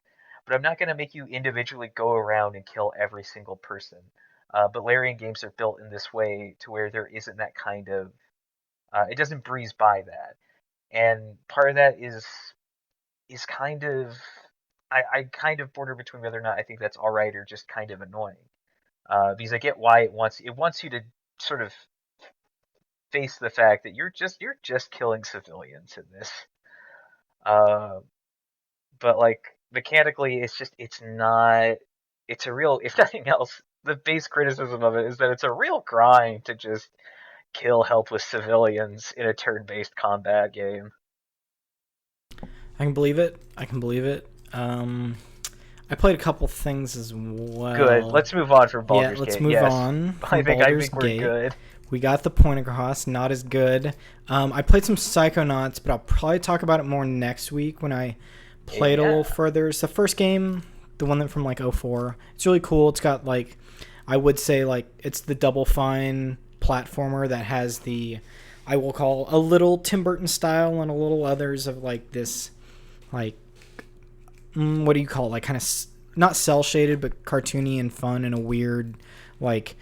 but I'm not going to make you individually go around and kill every single person. But Larian games are built in this way to where there isn't that kind of, it doesn't breeze by that. And part of that is kind of, I kind of border between whether or not I think that's all right or just kind of annoying. Because I get why it wants you to sort of face the fact that you're just killing civilians in this. Uh, but like mechanically, it's not. It's a real. If nothing else, the base criticism of it is that it's a real grind to just kill helpless civilians in a turn-based combat game. I can believe it. I can believe it. I played a couple things as Good. well. Let's move on from Yeah, Baldur's let's Gate. move Yes, on I from think I Baldur's think we're Gate. good. We got the point across. Not as good. I played some Psychonauts, but I'll probably talk about it more next week when I play it a little Yeah. further. It's the first game, the one that from like '04. It's really cool. It's got like, I would say like it's the Double Fine platformer that has the, I will call a little Tim Burton style and a little others of like this, like what do you call it? Like kind of not cell shaded, but cartoony and fun in a weird, like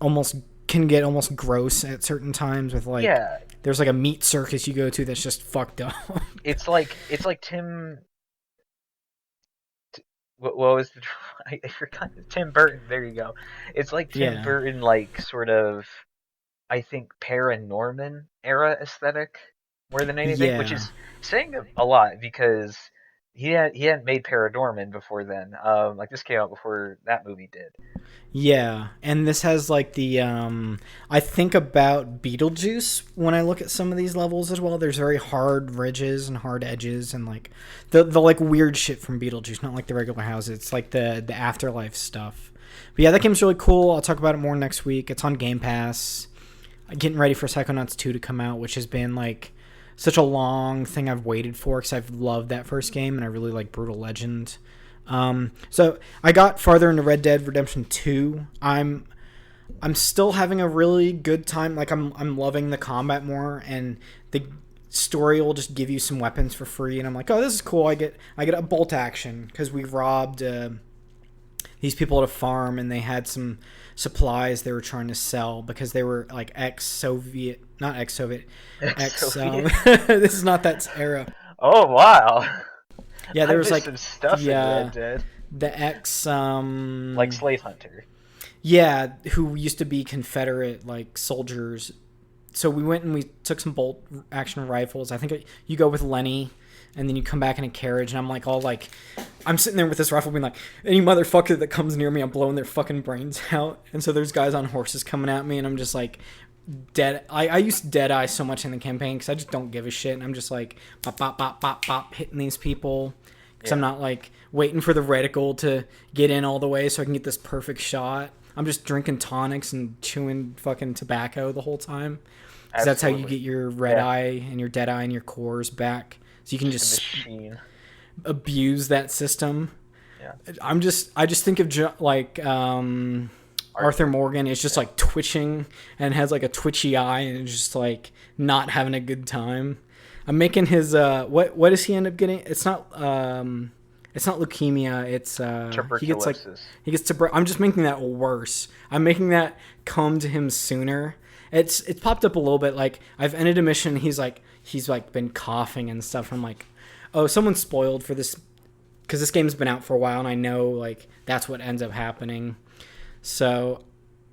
almost can get almost gross at certain times with like Yeah. there's like a meat circus you go to that's just fucked up. It's like Tim. What was the? I forgot. Tim Burton. There you go. It's like Tim Yeah. Burton, like sort of. I think Paranorman era aesthetic more than anything, which Yeah. is saying a lot because he hadn't made Paranorman before then. Like this came out before that movie did. Yeah. And this has like the I think about Beetlejuice when I look at some of these levels as well. There's very hard ridges and hard edges and like the like weird shit from Beetlejuice, not like the regular houses. It's like the afterlife stuff. But yeah, that game's really cool. I'll talk about it more next week. It's on Game Pass. Getting ready for Psychonauts 2 to come out, which has been like such a long thing I've waited for because I've loved that first game and I really like Brutal Legend. So I got farther into Red Dead Redemption 2. I'm still having a really good time. Like I'm loving the combat more, and the story will just give you some weapons for free. And I'm like, oh, this is cool. I get a bolt action because we robbed these people at a farm, and they had some supplies they were trying to sell because they were like ex-Soviet, not ex-Soviet, ex. Soviet. This is not that era. Oh wow! Yeah, I there was missed like some stuff in Red Dead, the ex like Slave Hunter. yeah, who used to be Confederate like soldiers. So we went and we took some bolt action rifles. I think you go with Lenny, and then you come back in a carriage, and I'm like all like, I'm sitting there with this rifle being like, any motherfucker that comes near me, I'm blowing their fucking brains out. And so there's guys on horses coming at me, and I'm just like dead. I used Deadeye so much in the campaign because I just don't give a shit, and I'm just like bop bop bop bop bop hitting these people because I'm Yeah. not like waiting for the reticle to get in all the way so I can get this perfect shot. I'm just drinking tonics and chewing fucking tobacco the whole time. because that's how you Absolutely. get your red Yeah, eye and your dead eye and your cores back. So you can just a just machine. abuse that system. Yeah, I just think of like Arthur Arthur. Morgan is just Yeah, like twitching and has like a twitchy eye and is just like not having a good time. I'm making his what does he end up getting? It's not leukemia. It's he gets like tuberculosis. I'm just making that worse. I'm making that come to him sooner. It's popped up a little bit. Like I've ended a mission. He's like been coughing and stuff. I'm like, oh, someone's spoiled for this because this game's been out for a while and I know like that's what ends up happening. So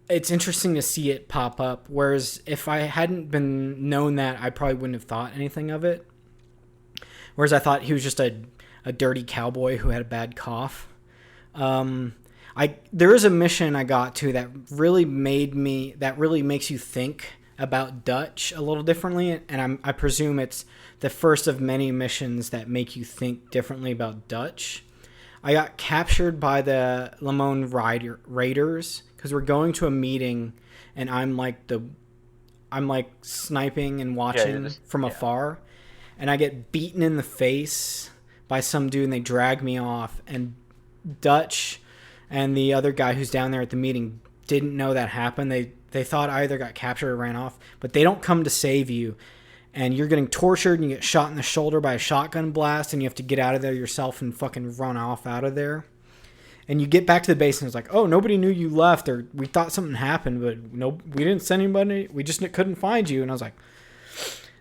it's interesting to see it pop up. Whereas if I hadn't been known that, I probably wouldn't have thought anything of it. Whereas I thought he was just a dirty cowboy who had a bad cough. Um, there is a mission I got to that really makes you think about Dutch a little differently, and I presume it's the first of many missions that make you think differently about Dutch. I got captured by the Lemon Raiders because we're going to a meeting, and I'm like sniping and Yeah, you're watching just from yeah. afar, and I get beaten in the face by some dude, and they drag me off. And Dutch and the other guy who's down there at the meeting didn't know that happened. They thought I either got captured or ran off, but they don't come to save you. And you're getting tortured and you get shot in the shoulder by a shotgun blast and you have to get out of there yourself and fucking run off out of there. And you get back to the base and it's like, oh, nobody knew you left or we thought something happened, but no, we didn't send anybody. We just couldn't find you. And I was like,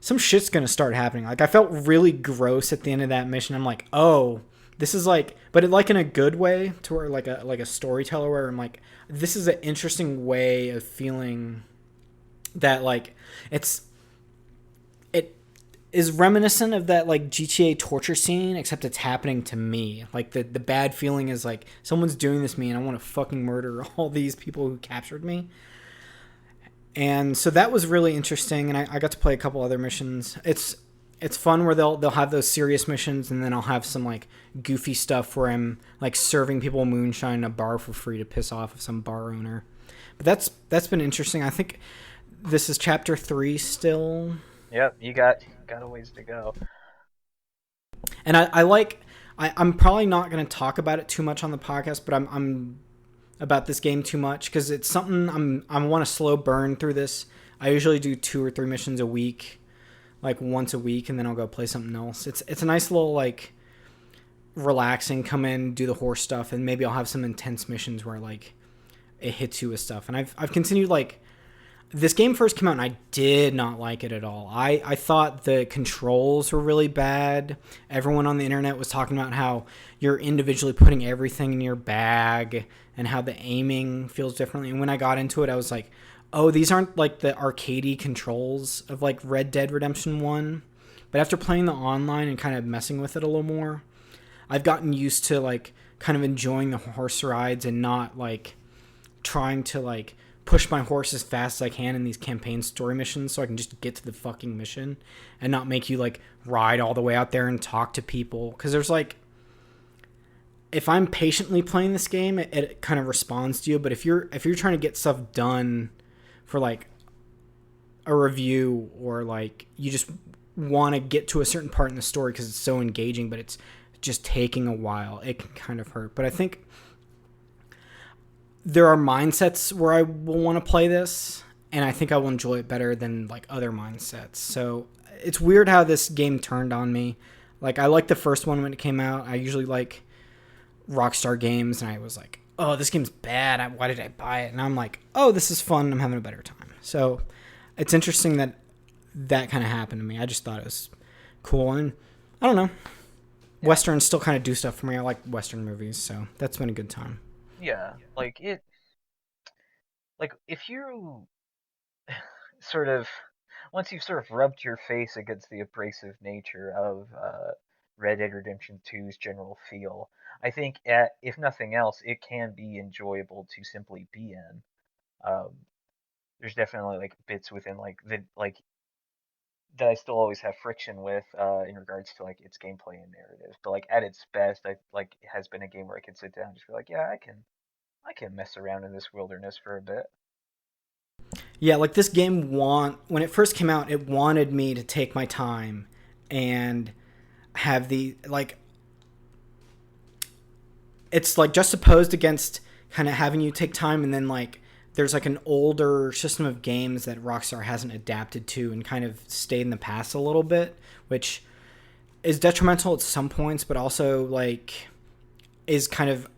some shit's gonna start happening. Like I felt really gross at the end of that mission. I'm like, oh, this is like, but it like in a good way, to where like a storyteller where I'm like, this is an interesting way of feeling that like it's it is reminiscent of that like GTA torture scene, except it's happening to me. Like the bad feeling is like someone's doing this to me, and I want to fucking murder all these people who captured me. And so that was really interesting, and I got to play a couple other missions. It's fun where they'll have those serious missions, and then I'll have some like goofy stuff where I'm like serving people moonshine in a bar for free to piss off some bar owner. But that's been interesting. I think this is chapter 3 still, Yep, you got a ways to go. and I'm probably not going to talk about it too much on the podcast, but I'm about this game too much because it's something I want to slow burn through this. I usually do 2 or 3 missions a week, like once a week, and then I'll go play something else. It's a nice little like relaxing, come in, do the horse stuff, and maybe I'll have some intense missions where like it hits you with stuff. And I've continued like this game first came out and I did not like it at all. I thought the controls were really bad. Everyone on the internet was talking about how you're individually putting everything in your bag and how the aiming feels differently. And when I got into it, I was like, oh, these aren't like the arcadey controls of like Red Dead Redemption 1. But after playing the online and kind of messing with it a little more, I've gotten used to like kind of enjoying the horse rides and not like trying to like push my horse as fast as I can in these campaign story missions so I can just get to the fucking mission and not make you like ride all the way out there and talk to people. Because there's like, if I'm patiently playing this game, it kind of responds to you. But if you're trying to get stuff done for like a review or like you just want to get to a certain part in the story because it's so engaging, but it's just taking a while, it can kind of hurt. But I think there are mindsets where I will want to play this, and I think I will enjoy it better than like other mindsets. So it's weird how this game turned on me. Like I liked the first one when it came out. I usually like Rockstar games, and I was like, oh, this game's bad. Why did I buy it? And I'm like, oh, this is fun. I'm having a better time. So it's interesting that that kind of happened to me. I just thought it was cool, and I don't know. Yeah, Westerns still kind of do stuff for me. I like Western movies, so that's been a good time. yeah. Like if you sort of once you've sort of rubbed your face against the abrasive nature of Red Dead Redemption 2's general feel, I think if nothing else, it can be enjoyable to simply be in. Um, there's definitely like bits within like the like that I still always have friction with in regards to like its gameplay and narrative. But like at its best, I like it has been a game where I can sit down and just be like, yeah, I can mess around in this wilderness for a bit. Yeah, like this game when it first came out, it wanted me to take my time and have the like it's like just opposed against kind of having you take time, and then like there's like an older system of games that Rockstar hasn't adapted to and kind of stayed in the past a little bit, which is detrimental at some points, but also like is kind of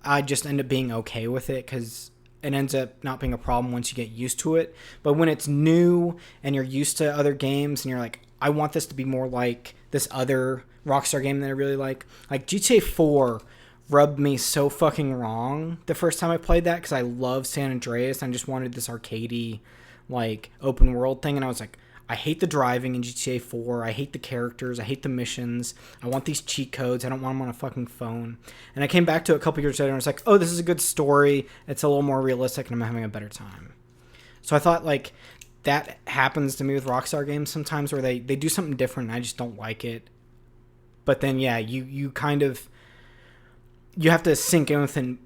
I just end up being okay with it because it ends up not being a problem once you get used to it. But when it's new and you're used to other games and you're like, I want this to be more like this other Rockstar game that I really like GTA 4 rubbed me so fucking wrong the first time I played that because I love San Andreas and I just wanted this arcadey like open world thing, and I was like, I hate the driving in GTA 4. I hate the characters. I hate the missions. I want these cheat codes. I don't want them on a fucking phone. And I came back to it a couple years later and I was like, oh, this is a good story. It's a little more realistic and I'm having a better time. So I thought like that happens to me with Rockstar games sometimes where they do something different and I just don't like it. But then, yeah, you kind of, you have to sink in with it.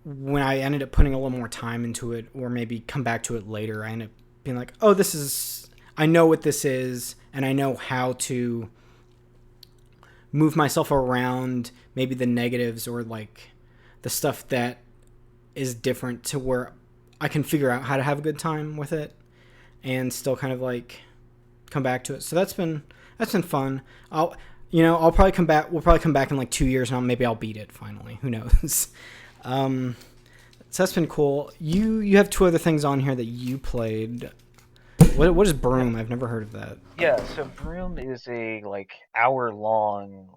When I ended up putting a little more time into it or maybe come back to it later, I ended up being like, oh, this is, I know what this is and I know how to move myself around maybe the negatives or like the stuff that is different to where I can figure out how to have a good time with it and still kind of like come back to it. So that's been fun. I'll probably come back. We'll probably come back in like 2 years now. Maybe I'll beat it finally. Who knows? Um, so that's been cool. You have two other things on here that you played. What is Brume? I've never heard of that. Yeah, so Brume is a like hour long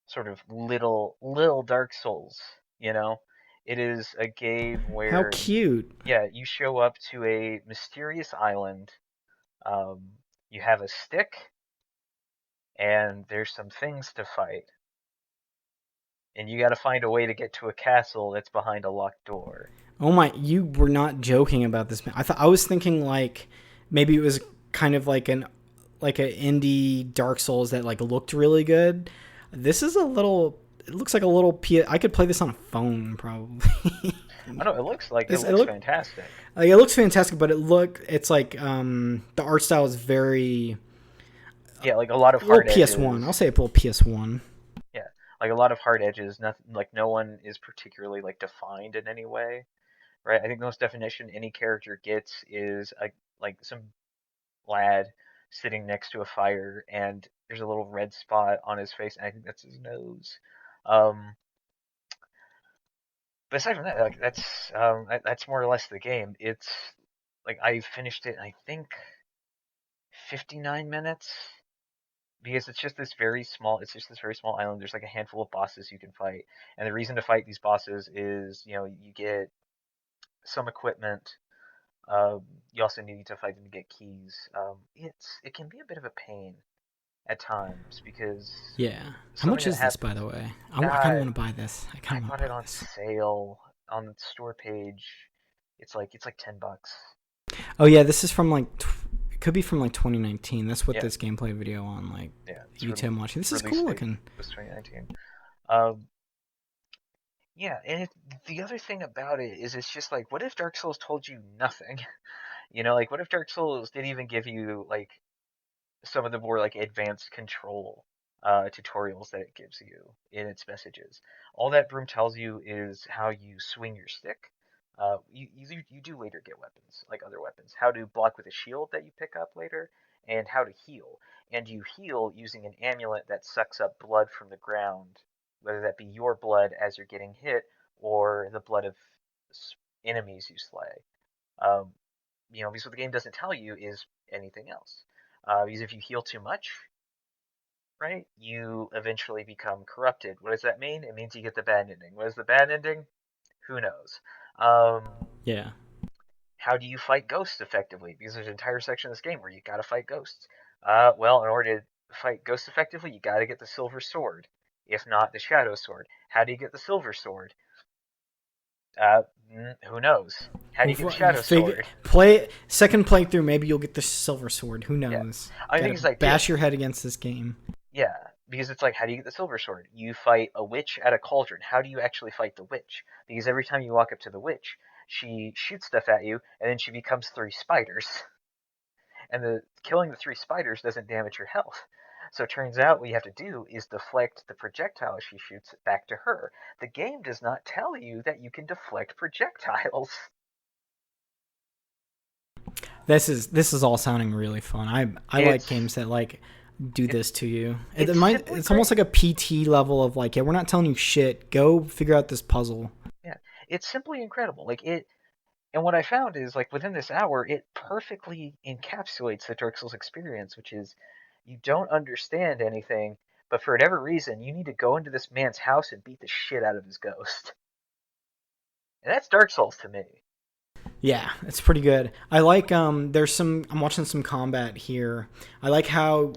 sort of little Dark Souls, you know? It is a game How where cute. yeah, you show up to a mysterious island. You have a stick and there's some things to fight. And you got to find a way to get to a castle that's behind a locked door. Oh my! You were not joking about this. I was thinking like maybe it was kind of like an indie Dark Souls that like looked really good. This is a little. It looks like a little. I could play this on a phone probably. I know it looks like it This it looks look fantastic. like it looks fantastic, but it's like the art style is very Yeah, like a lot of a little hard PS1. edges. I'll say a little PS1. Yeah, like a lot of hard edges. Nothing like no one is particularly like defined in any way, right? I think the most definition any character gets is a like some lad sitting next to a fire and there's a little red spot on his face and I think that's his nose. Um, but aside from that, like that's more or less the game. It's like I finished it in, I think 59 minutes because it's just this very small island. There's like a handful of bosses you can fight. And the reason to fight these bosses is, you get some equipment. You also need to fight them to get keys. It can be a bit of a pain at times because Yeah. How something much that is this, happened. by the way? I kind of Uh, want to buy this. I I kind of want bought to it buy on this. sale on the store page. It's like $10. Oh yeah, this is from like it could be from like 2019. That's what Yeah, this gameplay video on like yeah. YouTube I'm watching. This is Release cool date looking. was 2019. Um, yeah, and the other thing about it is it's just like, what if Dark Souls told you nothing? Like what if Dark Souls didn't even give you like some of the more like advanced control tutorials that it gives you in its messages. All that Broom tells you is how you swing your stick. You do later get weapons, like other weapons. How to block with a shield that you pick up later, and how to heal. And you heal using an amulet that sucks up blood from the ground, whether that be your blood as you're getting hit, or the blood of enemies you slay. Um, because what the game doesn't tell you is anything else. Because if you heal too much, right, you eventually become corrupted. What does that mean? It means you get the bad ending. What is the bad ending? Who knows? Um, Yeah. how do you fight ghosts effectively? Because there's an entire section of this game where you gotta fight ghosts. Well, in order to fight ghosts effectively, you gotta get the silver sword. If not, the shadow sword. How do you get the silver sword? Uh, who knows? How do you get the shadow sword? Play second playthrough. Maybe you'll get the silver sword. Who Yeah, knows? I think Gotta it's like, dude, bash your head against this game. yeah, because it's like, how do you get the silver sword? You fight a witch at a cauldron. How do you actually fight the witch? Because every time you walk up to the witch, she shoots stuff at you, and then she becomes three spiders. And the killing the three spiders doesn't damage your health. So it turns out what you have to do is deflect the projectile she shoots back to her. The game does not tell you that you can deflect projectiles. This is all sounding really fun. I like It's games that like do it, this to you. it's simply It's almost great. like a PT level of like, yeah, we're not telling you shit. Go figure out this puzzle. Yeah, it's simply incredible. Like it, and what I found is like within this hour, it perfectly encapsulates the Dark Souls experience, which is you don't understand anything, but for whatever reason, you need to go into this man's house and beat the shit out of his ghost. And that's Dark Souls to me. Yeah, it's pretty good. I like there's some I'm watching some combat here. I like how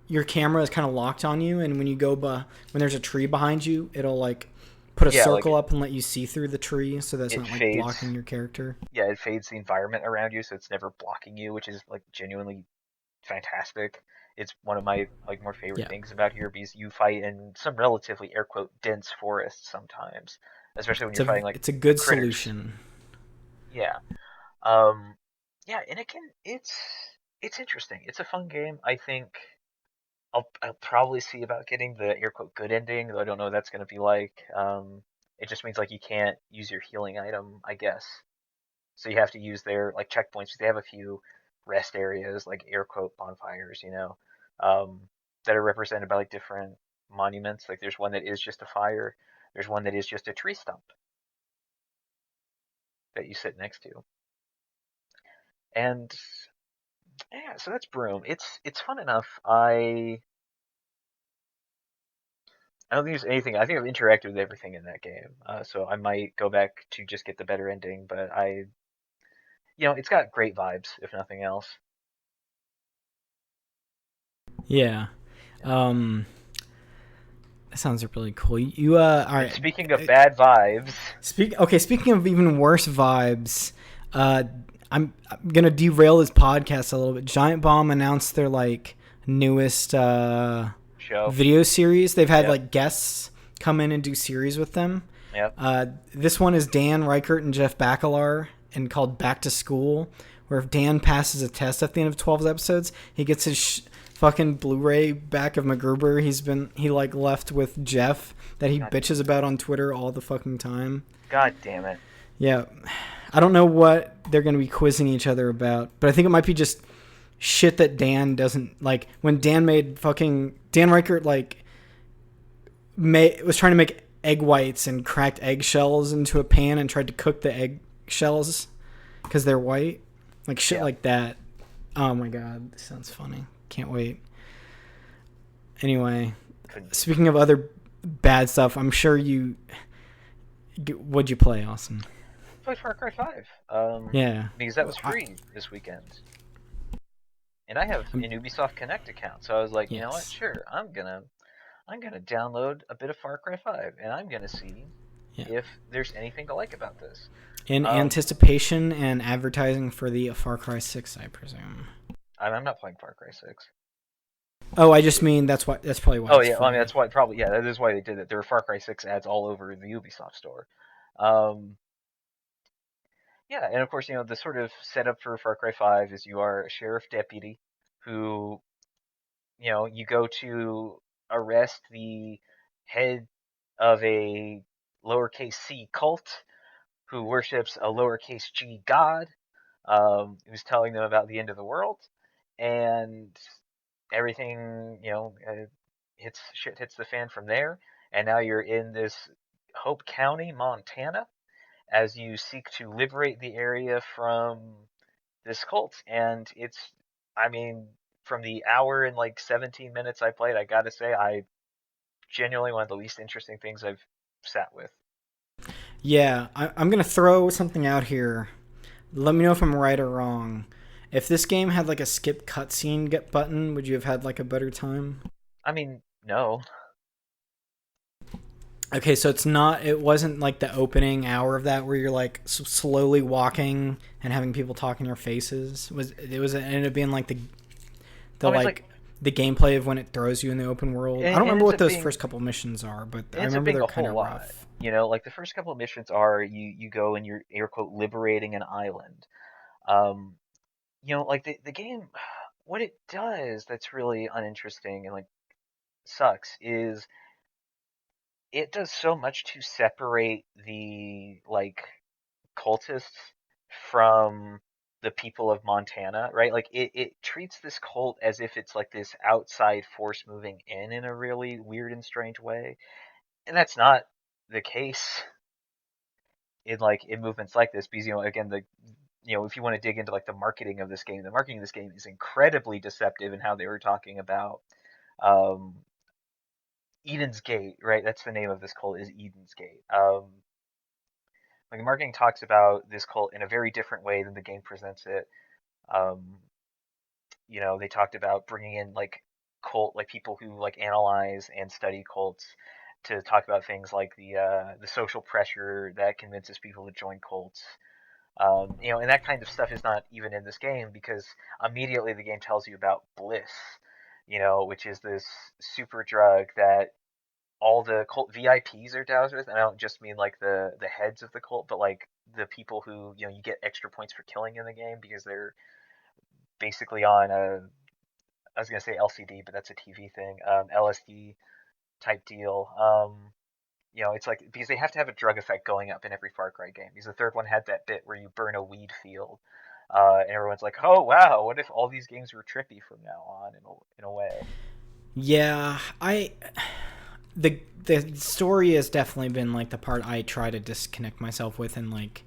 your camera is kind of locked on you, and when you go when there's a tree behind you, it'll like put a Yeah, like circle up and let you see through the tree so that's it not like fades. blocking your character. Yeah, it fades the environment around you, so it's never blocking you, which is like genuinely fantastic. It's one of my like more favorite Yeah. things about here because you fight in some relatively air quote dense forests sometimes, especially when It's you're a fighting like it's a good critters. solution. Yeah. Um yeah, and it's interesting. It's a fun game. I think I'll probably see about getting the air quote good ending, though I don't know what that's gonna be like. It just means like you can't use your healing item, I guess. So you have to use their like checkpoints. They have a few rest areas, like air quote bonfires, that are represented by like different monuments. Like there's one that is just a fire. There's one that is just a tree stump that you sit next to. And yeah, so that's Broom. It's fun enough. I don't think there's anything. I think I've interacted with everything in that game. So I might go back to just get the better ending, but it's got great vibes, if nothing else. Yeah. Yeah. Um that sounds really cool. You all And right. speaking of bad vibes, Speaking of even worse vibes, uh I'm going to derail this podcast a little bit. Giant Bomb announced their like newest show. video series. They've had Yep. like guests come in and do series with them. Yep. This one is Dan Reichert and Jeff Bakalar and called Back to School, where if Dan passes a test at the end of 12 episodes, he gets his fucking Blu-ray back of MacGruber. He like left with Jeff that he God, bitches about on Twitter all the fucking time. God damn it. Yeah. I don't know what they're going to be quizzing each other about, but I think it might be just shit that Dan doesn't like. When Dan made fucking Dan Reichert like was trying to make egg whites and cracked eggshells into a pan and tried to cook the eggshells because they're white, like shit Yeah. like that. Oh my god, this sounds funny. Can't wait. Anyway, Couldn't. speaking of other bad stuff, I'm sure what'd you play, Austin? Played Far Cry 5. Yeah. Because that was I, free this weekend. And I have I'm, an Ubisoft Connect account, so I was like, you know what? yes. Sure, I'm gonna download a bit of Far Cry 5, and I'm gonna see Yeah. if there's anything to like about this. In Um, anticipation and advertising for the Far Cry 6, I presume. I'm not playing Far Cry 6. Oh, I just mean that's probably why Oh it's yeah, well, I mean free. that's why probably yeah, that is why they did it. There were Far Cry 6 ads all over the Ubisoft store. Um, Yeah, and of course, the sort of setup for Far Cry 5 is you are a sheriff deputy who, you go to arrest the head of a lowercase c cult who worships a lowercase g god, who's telling them about the end of the world, and everything, hits the fan from there, and now you're in this Hope County, Montana, as you seek to liberate the area from this cult. And I mean, from the hour and like 17 minutes I played, I gotta say, I genuinely one of the least interesting things I've sat with. Yeah, I'm gonna throw something out here. Let me know if I'm right or wrong. If this game had like a skip cutscene get button, would you have had like a better time? I mean, no. Okay, so it wasn't like the opening hour of that where you're like slowly walking and having people talk in your faces. It ended up being like the I mean, it's like like the gameplay of when it throws you in the open world. I It don't remember ends what up those being first couple missions are, but it I ends up remember being they're a kind whole of lot. rough. Like the first couple of missions are you go and you're air quote liberating an island. Um, like the game, what it does that's really uninteresting and like sucks is it does so much to separate the like cultists from the people of Montana, right? Like it treats this cult as if it's like this outside force moving in a really weird and strange way. And that's not the case in movements like this because again if you want to dig into like the marketing of this game, the marketing of this game is incredibly deceptive in how they were talking about um Eden's Gate, right? That's the name of this cult is Eden's Gate. Like the marketing talks about this cult in a very different way than the game presents it. Um, they talked about bringing in like people who like analyze and study cults to talk about things like the social pressure that convinces people to join cults. And that kind of stuff is not even in this game because immediately the game tells you about bliss, which is this super drug that all the cult VIPs are doused with, and I don't just mean like the heads of the cult, but like the people who you get extra points for killing in the game because they're basically on a I was gonna say LCD, but that's a TV thing, LSD type deal. It's like because they have to have a drug effect going up in every Far Cry game. Because the third one had that bit where you burn a weed field, and everyone's like, "Oh wow, what if all these games were trippy from now on?" In a way. Yeah, the story has definitely been like the part I try to disconnect myself with, and like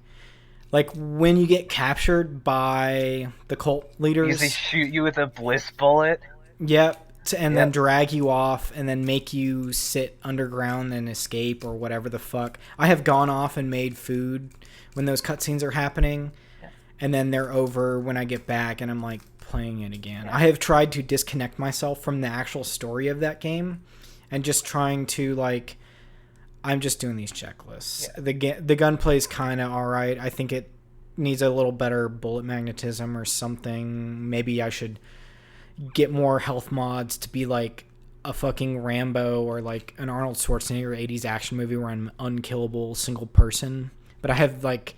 when you get captured by the cult Because they leaders. shoot you with a bliss bullet. Yep. And then Yep. drag you off and then make you sit underground and escape or whatever the fuck. I have gone off and made food when those cutscenes are happening, Yeah. and then they're over when I get back and I'm like playing it again. Yeah. I have tried to disconnect myself from the actual story of that game and just trying to like I'm just doing these checklists. Yeah. The gunplay is kind of all right. I think it needs a little better bullet magnetism or something. Maybe I should get more health mods to be like a fucking Rambo or like an Arnold Schwarzenegger 80s action movie where I'm unkillable single person. But I have like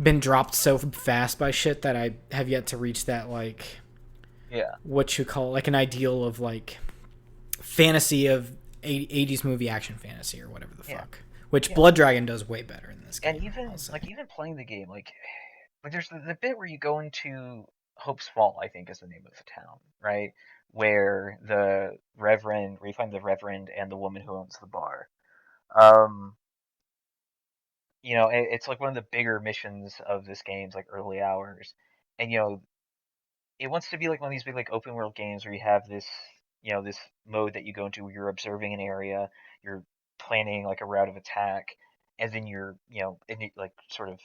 been dropped so fast by shit that I have yet to reach that like Yeah. what you call like an ideal of like fantasy of 80s movie action fantasy or whatever the Yeah. fuck. Which Yeah. Blood Dragon does way better in this And game, I'll even say. like even playing the game, like there's the bit where you go into Hope's Fall, I think is the name of the town, right? Where you find the Reverend and the woman who owns the bar. Um, it's like one of the bigger missions of this game's like early hours. And it wants to be like one of these big like open world games where you have this mode that you go into where you're observing an area, you're planning like a route of attack, and then you're, like sort of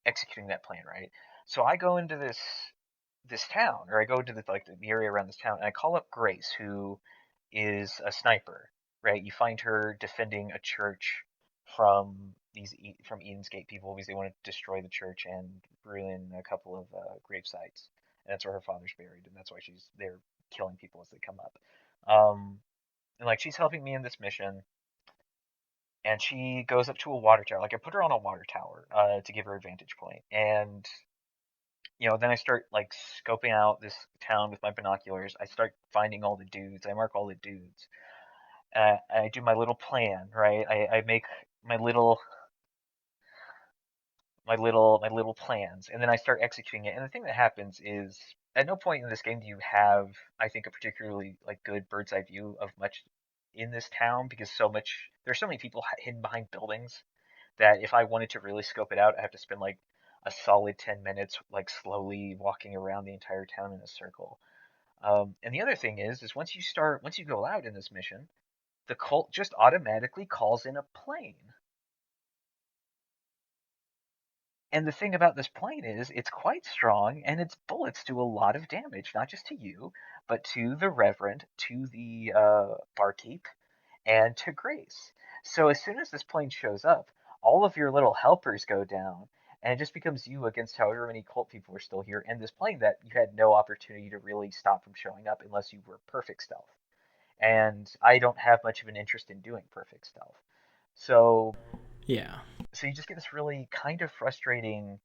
executing that plan, right? So I go into this town, or I go to the area around this town, and I call up Grace, who is a sniper, right? You find her defending a church from from Eden's Gate people because they want to destroy the church and ruin a couple of grave sites, and that's where her father's buried, and that's why she's there killing people as they come up. And like she's helping me in this mission, and she goes up to a water tower. Like I put her on a water tower to give her a vantage point, and then I start like scoping out this town with my binoculars. I start finding all the dudes. I mark all the dudes. I do my little plan, right? I make my little plans, and then I start executing it. And the thing that happens is, at no point in this game do you have, I think, a particularly like good bird's eye view of much in this town because there's so many people hidden behind buildings that if I wanted to really scope it out, I have to spend like a solid 10 minutes like slowly walking around the entire town in a circle. And the other thing is once you go out in this mission, the cult just automatically calls in a plane. And the thing about this plane is it's quite strong and its bullets do a lot of damage, not just to you, but to the Reverend, to the barkeep, and to Grace. So as soon as this plane shows up, all of your little helpers go down, and it just becomes you against however many cult people are still here. And this plane that you had no opportunity to really stop from showing up unless you were perfect stealth. And I don't have much of an interest in doing perfect stealth. So Yeah. so you just get this really kind of frustrating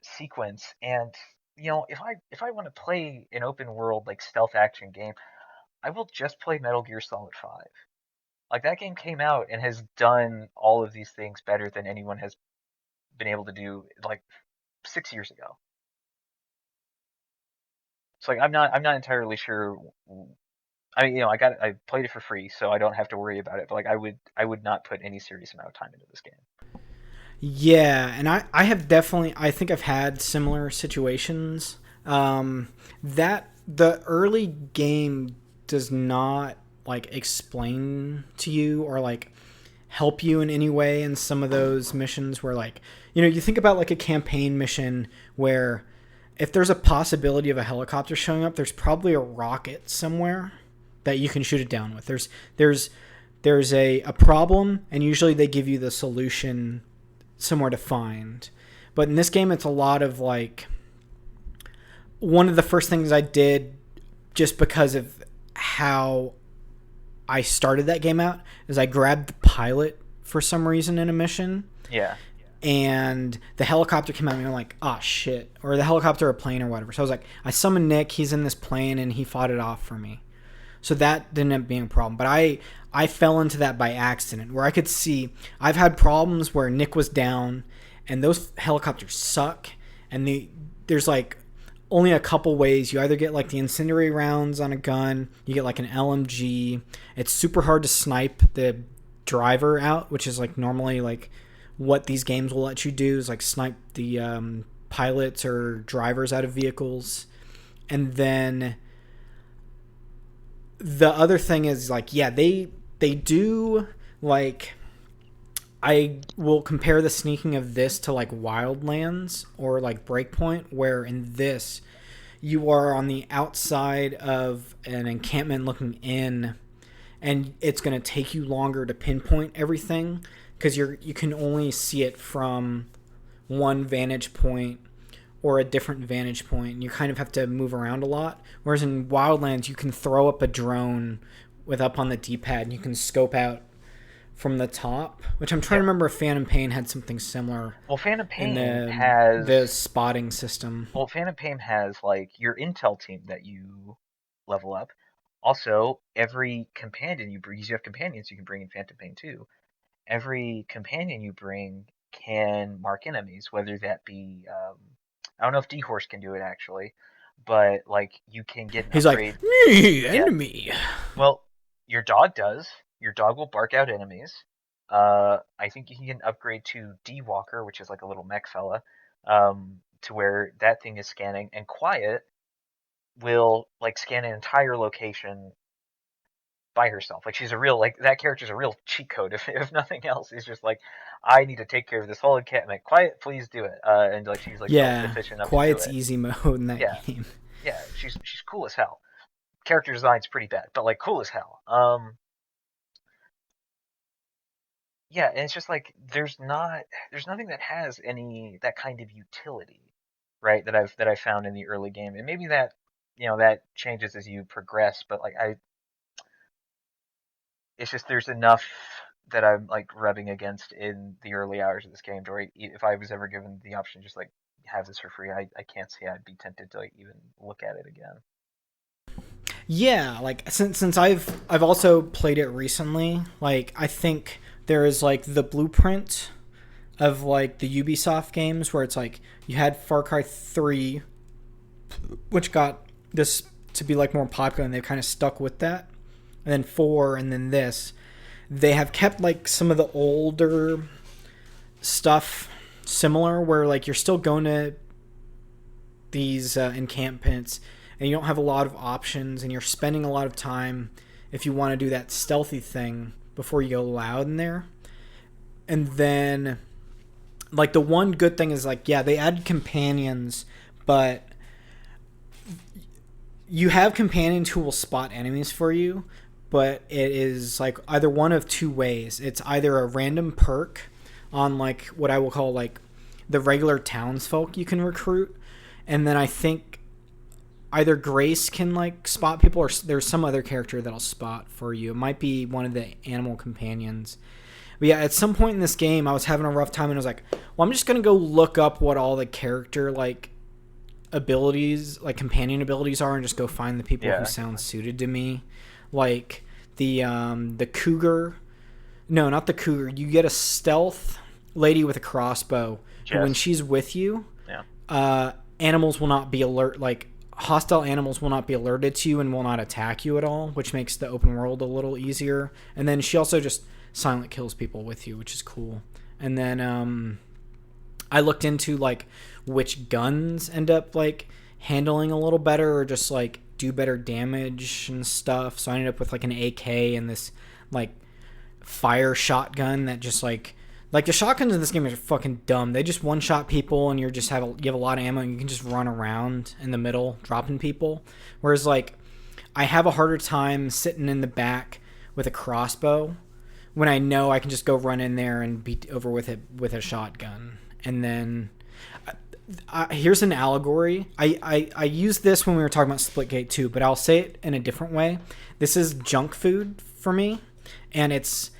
sequence. And if I want to play an open world like stealth action game, I will just play Metal Gear Solid 5. Like that game came out and has done all of these things better than anyone has been able to do like 6 years ago. So like I'm not entirely sure. I mean, I played it for free, so I don't have to worry about it. But like I would not put any serious amount of time into this game. Yeah, and I have definitely, I think I've had similar situations. That the early game does not like explain to you or like help you in any way in some of those missions where like, you think about like a campaign mission where if there's a possibility of a helicopter showing up, there's probably a rocket somewhere that you can shoot it down with. There's a problem, and usually they give you the solution somewhere to find. But in this game, it's a lot of like, one of the first things I did just because of how I started that game out is I grabbed the pilot for some reason in a mission, Yeah. and the helicopter came at me and I'm like, oh shit, or the helicopter or plane or whatever. So I was like, I summoned Nick, he's in this plane, and he fought it off for me. So that didn't end up being a problem. But I fell into that by accident, where I could see I've had problems where Nick was down, and those helicopters suck, and there's like only a couple ways. You either get like the incendiary rounds on a gun, you get like an LMG. It's super hard to snipe the driver out, which is like normally like what these games will let you do is like snipe the pilots or drivers out of vehicles. And then the other thing is like, yeah, they do like, I will compare the sneaking of this to like Wildlands or like Breakpoint, where in this you are on the outside of an encampment looking in, and it's going to take you longer to pinpoint everything because you can only see it from one vantage point or a different vantage point, and you kind of have to move around a lot. Whereas in Wildlands, you can throw up a drone with up on the D-pad, and you can scope out from the top, which I'm trying to remember if Phantom Pain had something similar. Well, Phantom in Pain has the spotting system. Well, Phantom Pain has like your intel team that you level up. Also, every companion you bring, 'cause you have companions you can bring in Phantom Pain too. Every companion you bring can mark enemies, whether that be I don't know if D-Horse can do it actually, but like you can get an He's upgrade. like, me, Yeah. enemy. Well, your dog does. Your dog will bark out enemies. I think you can get an upgrade to D-Walker, which is like a little mech fella, to where that thing is scanning, and Quiet will like scan an entire location by herself. Like she's a real like that character's a real cheat code. If nothing else, it's just like I need to take care of this whole encampment. Quiet, please do it. And like she's like self Yeah, sufficient enough to do Quiet's it. easy mode in that Yeah, game. yeah. She's cool as hell. Character design's pretty bad, but like cool as hell. Yeah, and it's just like there's nothing that has any that kind of utility, right? That I've found in the early game, and maybe that that changes as you progress. But like it's just there's enough that I'm like rubbing against in the early hours of this game. To where if I was ever given the option, to just like have this for free, I can't say I'd be tempted to like even look at it again. Yeah, like since I've also played it recently, like I think there is like the blueprint of like the Ubisoft games where it's like you had Far Cry 3, which got this to be like more popular, and they've kind of stuck with that. And then 4, and then this. They have kept like some of the older stuff similar, where like you're still going to these encampments, and you don't have a lot of options, and you're spending a lot of time if you want to do that stealthy thing before you go loud in there. And then like the one good thing is like, yeah, they added companions, but you have companions who will spot enemies for you, but it is like either one of two ways. It's either a random perk on like what I will call like the regular townsfolk you can recruit, and then I think either Grace can like spot people, or there's some other character that'll spot for you. It might be one of the animal companions. But yeah, at some point in this game, I was having a rough time, and I was like, well, I'm just gonna go look up what all the character like abilities, like companion abilities are, and just go find the people who sound suited to me. Like the cougar. No, not the cougar. You get a stealth lady with a crossbow. Who, when she's with you, animals will not be alert. Like hostile animals will not be alerted to you and will not attack you at all, which makes the open world a little easier. And then she also just silent kills people with you, which is cool. And then I looked into like which guns end up like handling a little better or just like do better damage and stuff. So I ended up with like an AK and this like fire shotgun that just like the shotguns in this game are fucking dumb. They just one shot people and you have a lot of ammo and you can just run around in the middle dropping people. Whereas like I have a harder time sitting in the back with a crossbow when I know I can just go run in there and beat over with it with a shotgun. And then here's an allegory. I used this when we were talking about Splitgate 2, but I'll say it in a different way. This is junk food for me, and it's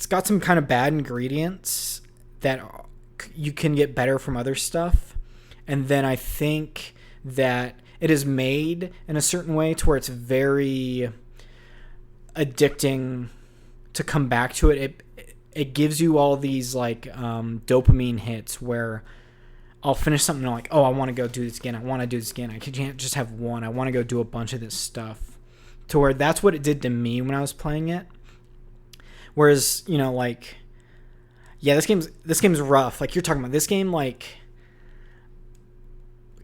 got some kind of bad ingredients that you can get better from other stuff. And then I think that it is made in a certain way to where it's very addicting to come back to it. It gives you all these like dopamine hits where I'll finish something and I'm like, oh, I want to go do this again. I want to do this again. I can't just have one. I want to go do a bunch of this stuff. To where that's what it did to me when I was playing it. Whereas, you know, like, yeah, this game's rough. Like you're talking about, this game like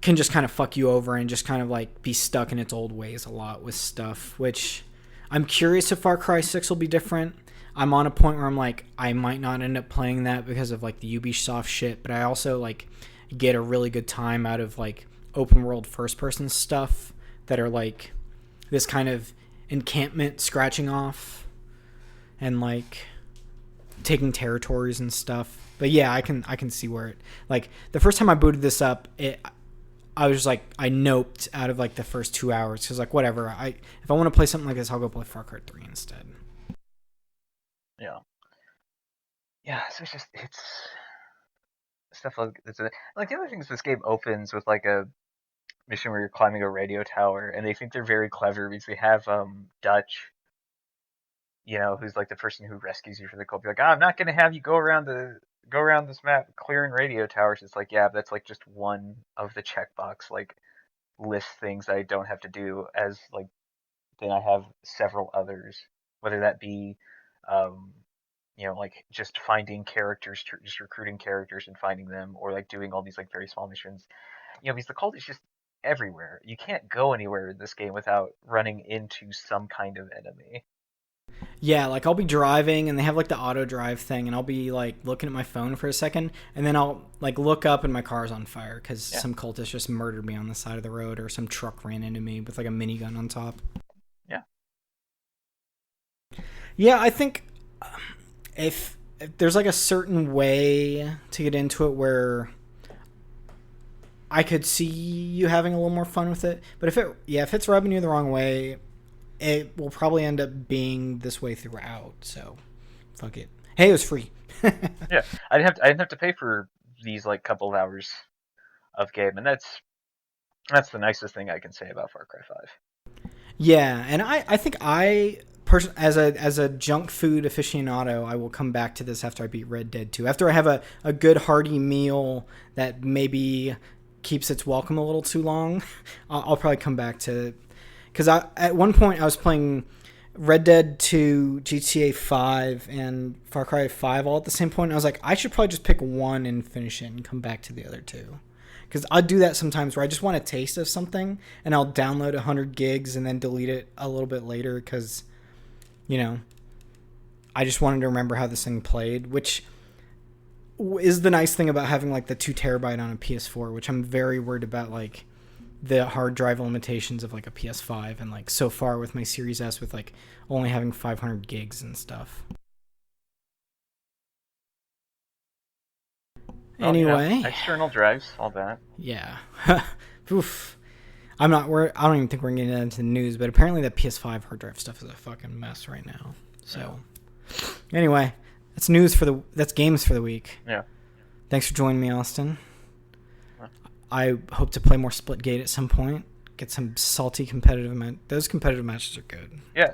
can just kind of fuck you over and just kind of like be stuck in its old ways a lot with stuff, which I'm curious if Far Cry 6 will be different. I'm on a point where I'm like, I might not end up playing that because of like the Ubisoft shit, but I also like get a really good time out of like open world first person stuff that are like this kind of encampment scratching off and like taking territories and stuff. But yeah, I can see where it, like the first time I booted this up, I was just like, I noped out of like the first 2 hours because like whatever, if I want to play something like this, I'll go play Far Cry 3 instead. Yeah. Yeah, so it's stuff like it's like the other thing is this game opens with like a mission where you're climbing a radio tower, and they think they're very clever because they have Dutch, you know, who's like the person who rescues you from the cold. Be like, I'm not gonna have you go around this map clearing radio towers. It's like, yeah, that's like just one of the checkbox like list things I don't have to do. As like then I have several others, whether that be um you know, like just finding characters, just recruiting characters and finding them, or like doing all these like very small missions. You know, because the cult is just everywhere. You can't go anywhere in this game without running into some kind of enemy. Yeah, like I'll be driving and they have like the auto drive thing, and I'll be like looking at my phone for a second, and then I'll like look up and my car's on fire because some cultist just murdered me on the side of the road, or some truck ran into me with like a minigun on top. Yeah. Yeah, I think if there's like a certain way to get into it where I could see you having a little more fun with it, but if it's rubbing you the wrong way, it will probably end up being this way throughout. So, fuck it. Hey, it was free. Yeah, I didn't have to pay for these like couple of hours of game, and that's the nicest thing I can say about Far Cry 5. Yeah, and I think as a junk food aficionado, I will come back to this after I beat Red Dead 2. After I have a good hearty meal that maybe keeps its welcome a little too long, I'll probably come back to, because at one point I was playing Red Dead 2, GTA 5, and Far Cry 5 all at the same point. And I was like, I should probably just pick one and finish it and come back to the other two. Because I do that sometimes where I just want a taste of something, and I'll download 100 gigs and then delete it a little bit later because, you know, I just wanted to remember how this thing played, which is the nice thing about having like the 2 terabyte on a PS4, which I'm very worried about, like the hard drive limitations of like a PS5, and like so far with my Series S with like only having 500 gigs and stuff. Anyway. External drives, all that. Yeah. Oof. I don't even think we're getting into the news, but apparently that PS5 hard drive stuff is a fucking mess right now. So, anyway, that's games for the week. Yeah. Thanks for joining me, Austin. I hope to play more Splitgate at some point. Get some salty competitive those competitive matches are good. Yeah.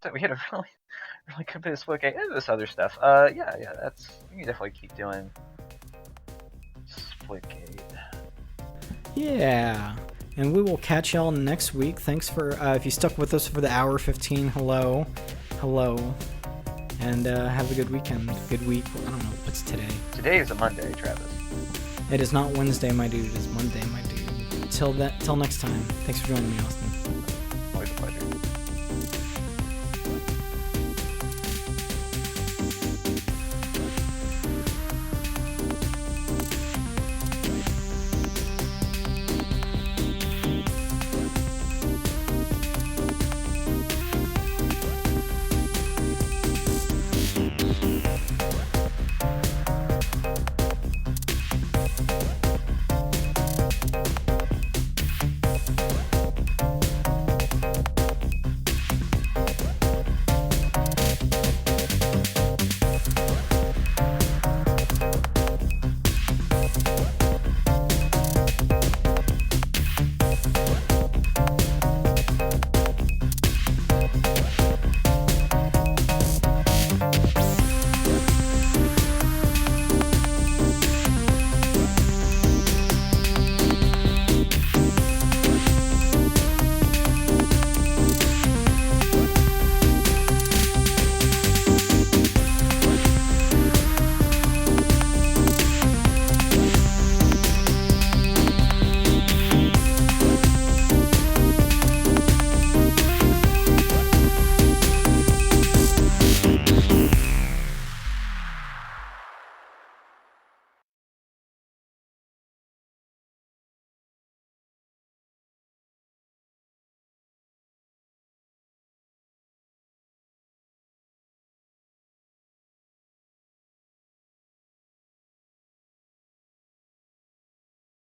So we had a really competitive Splitgate and this other stuff. Yeah, we can definitely keep doing Splitgate. Yeah. And we will catch y'all next week. Thanks for if you stuck with us for the hour 15. Hello. And have a good weekend. Good week. I don't know. What's today? Today is a Monday, Travis. It is not Wednesday, my dude. It is Monday, my dude. Till next time. Thanks for joining me, Austin. Always a pleasure.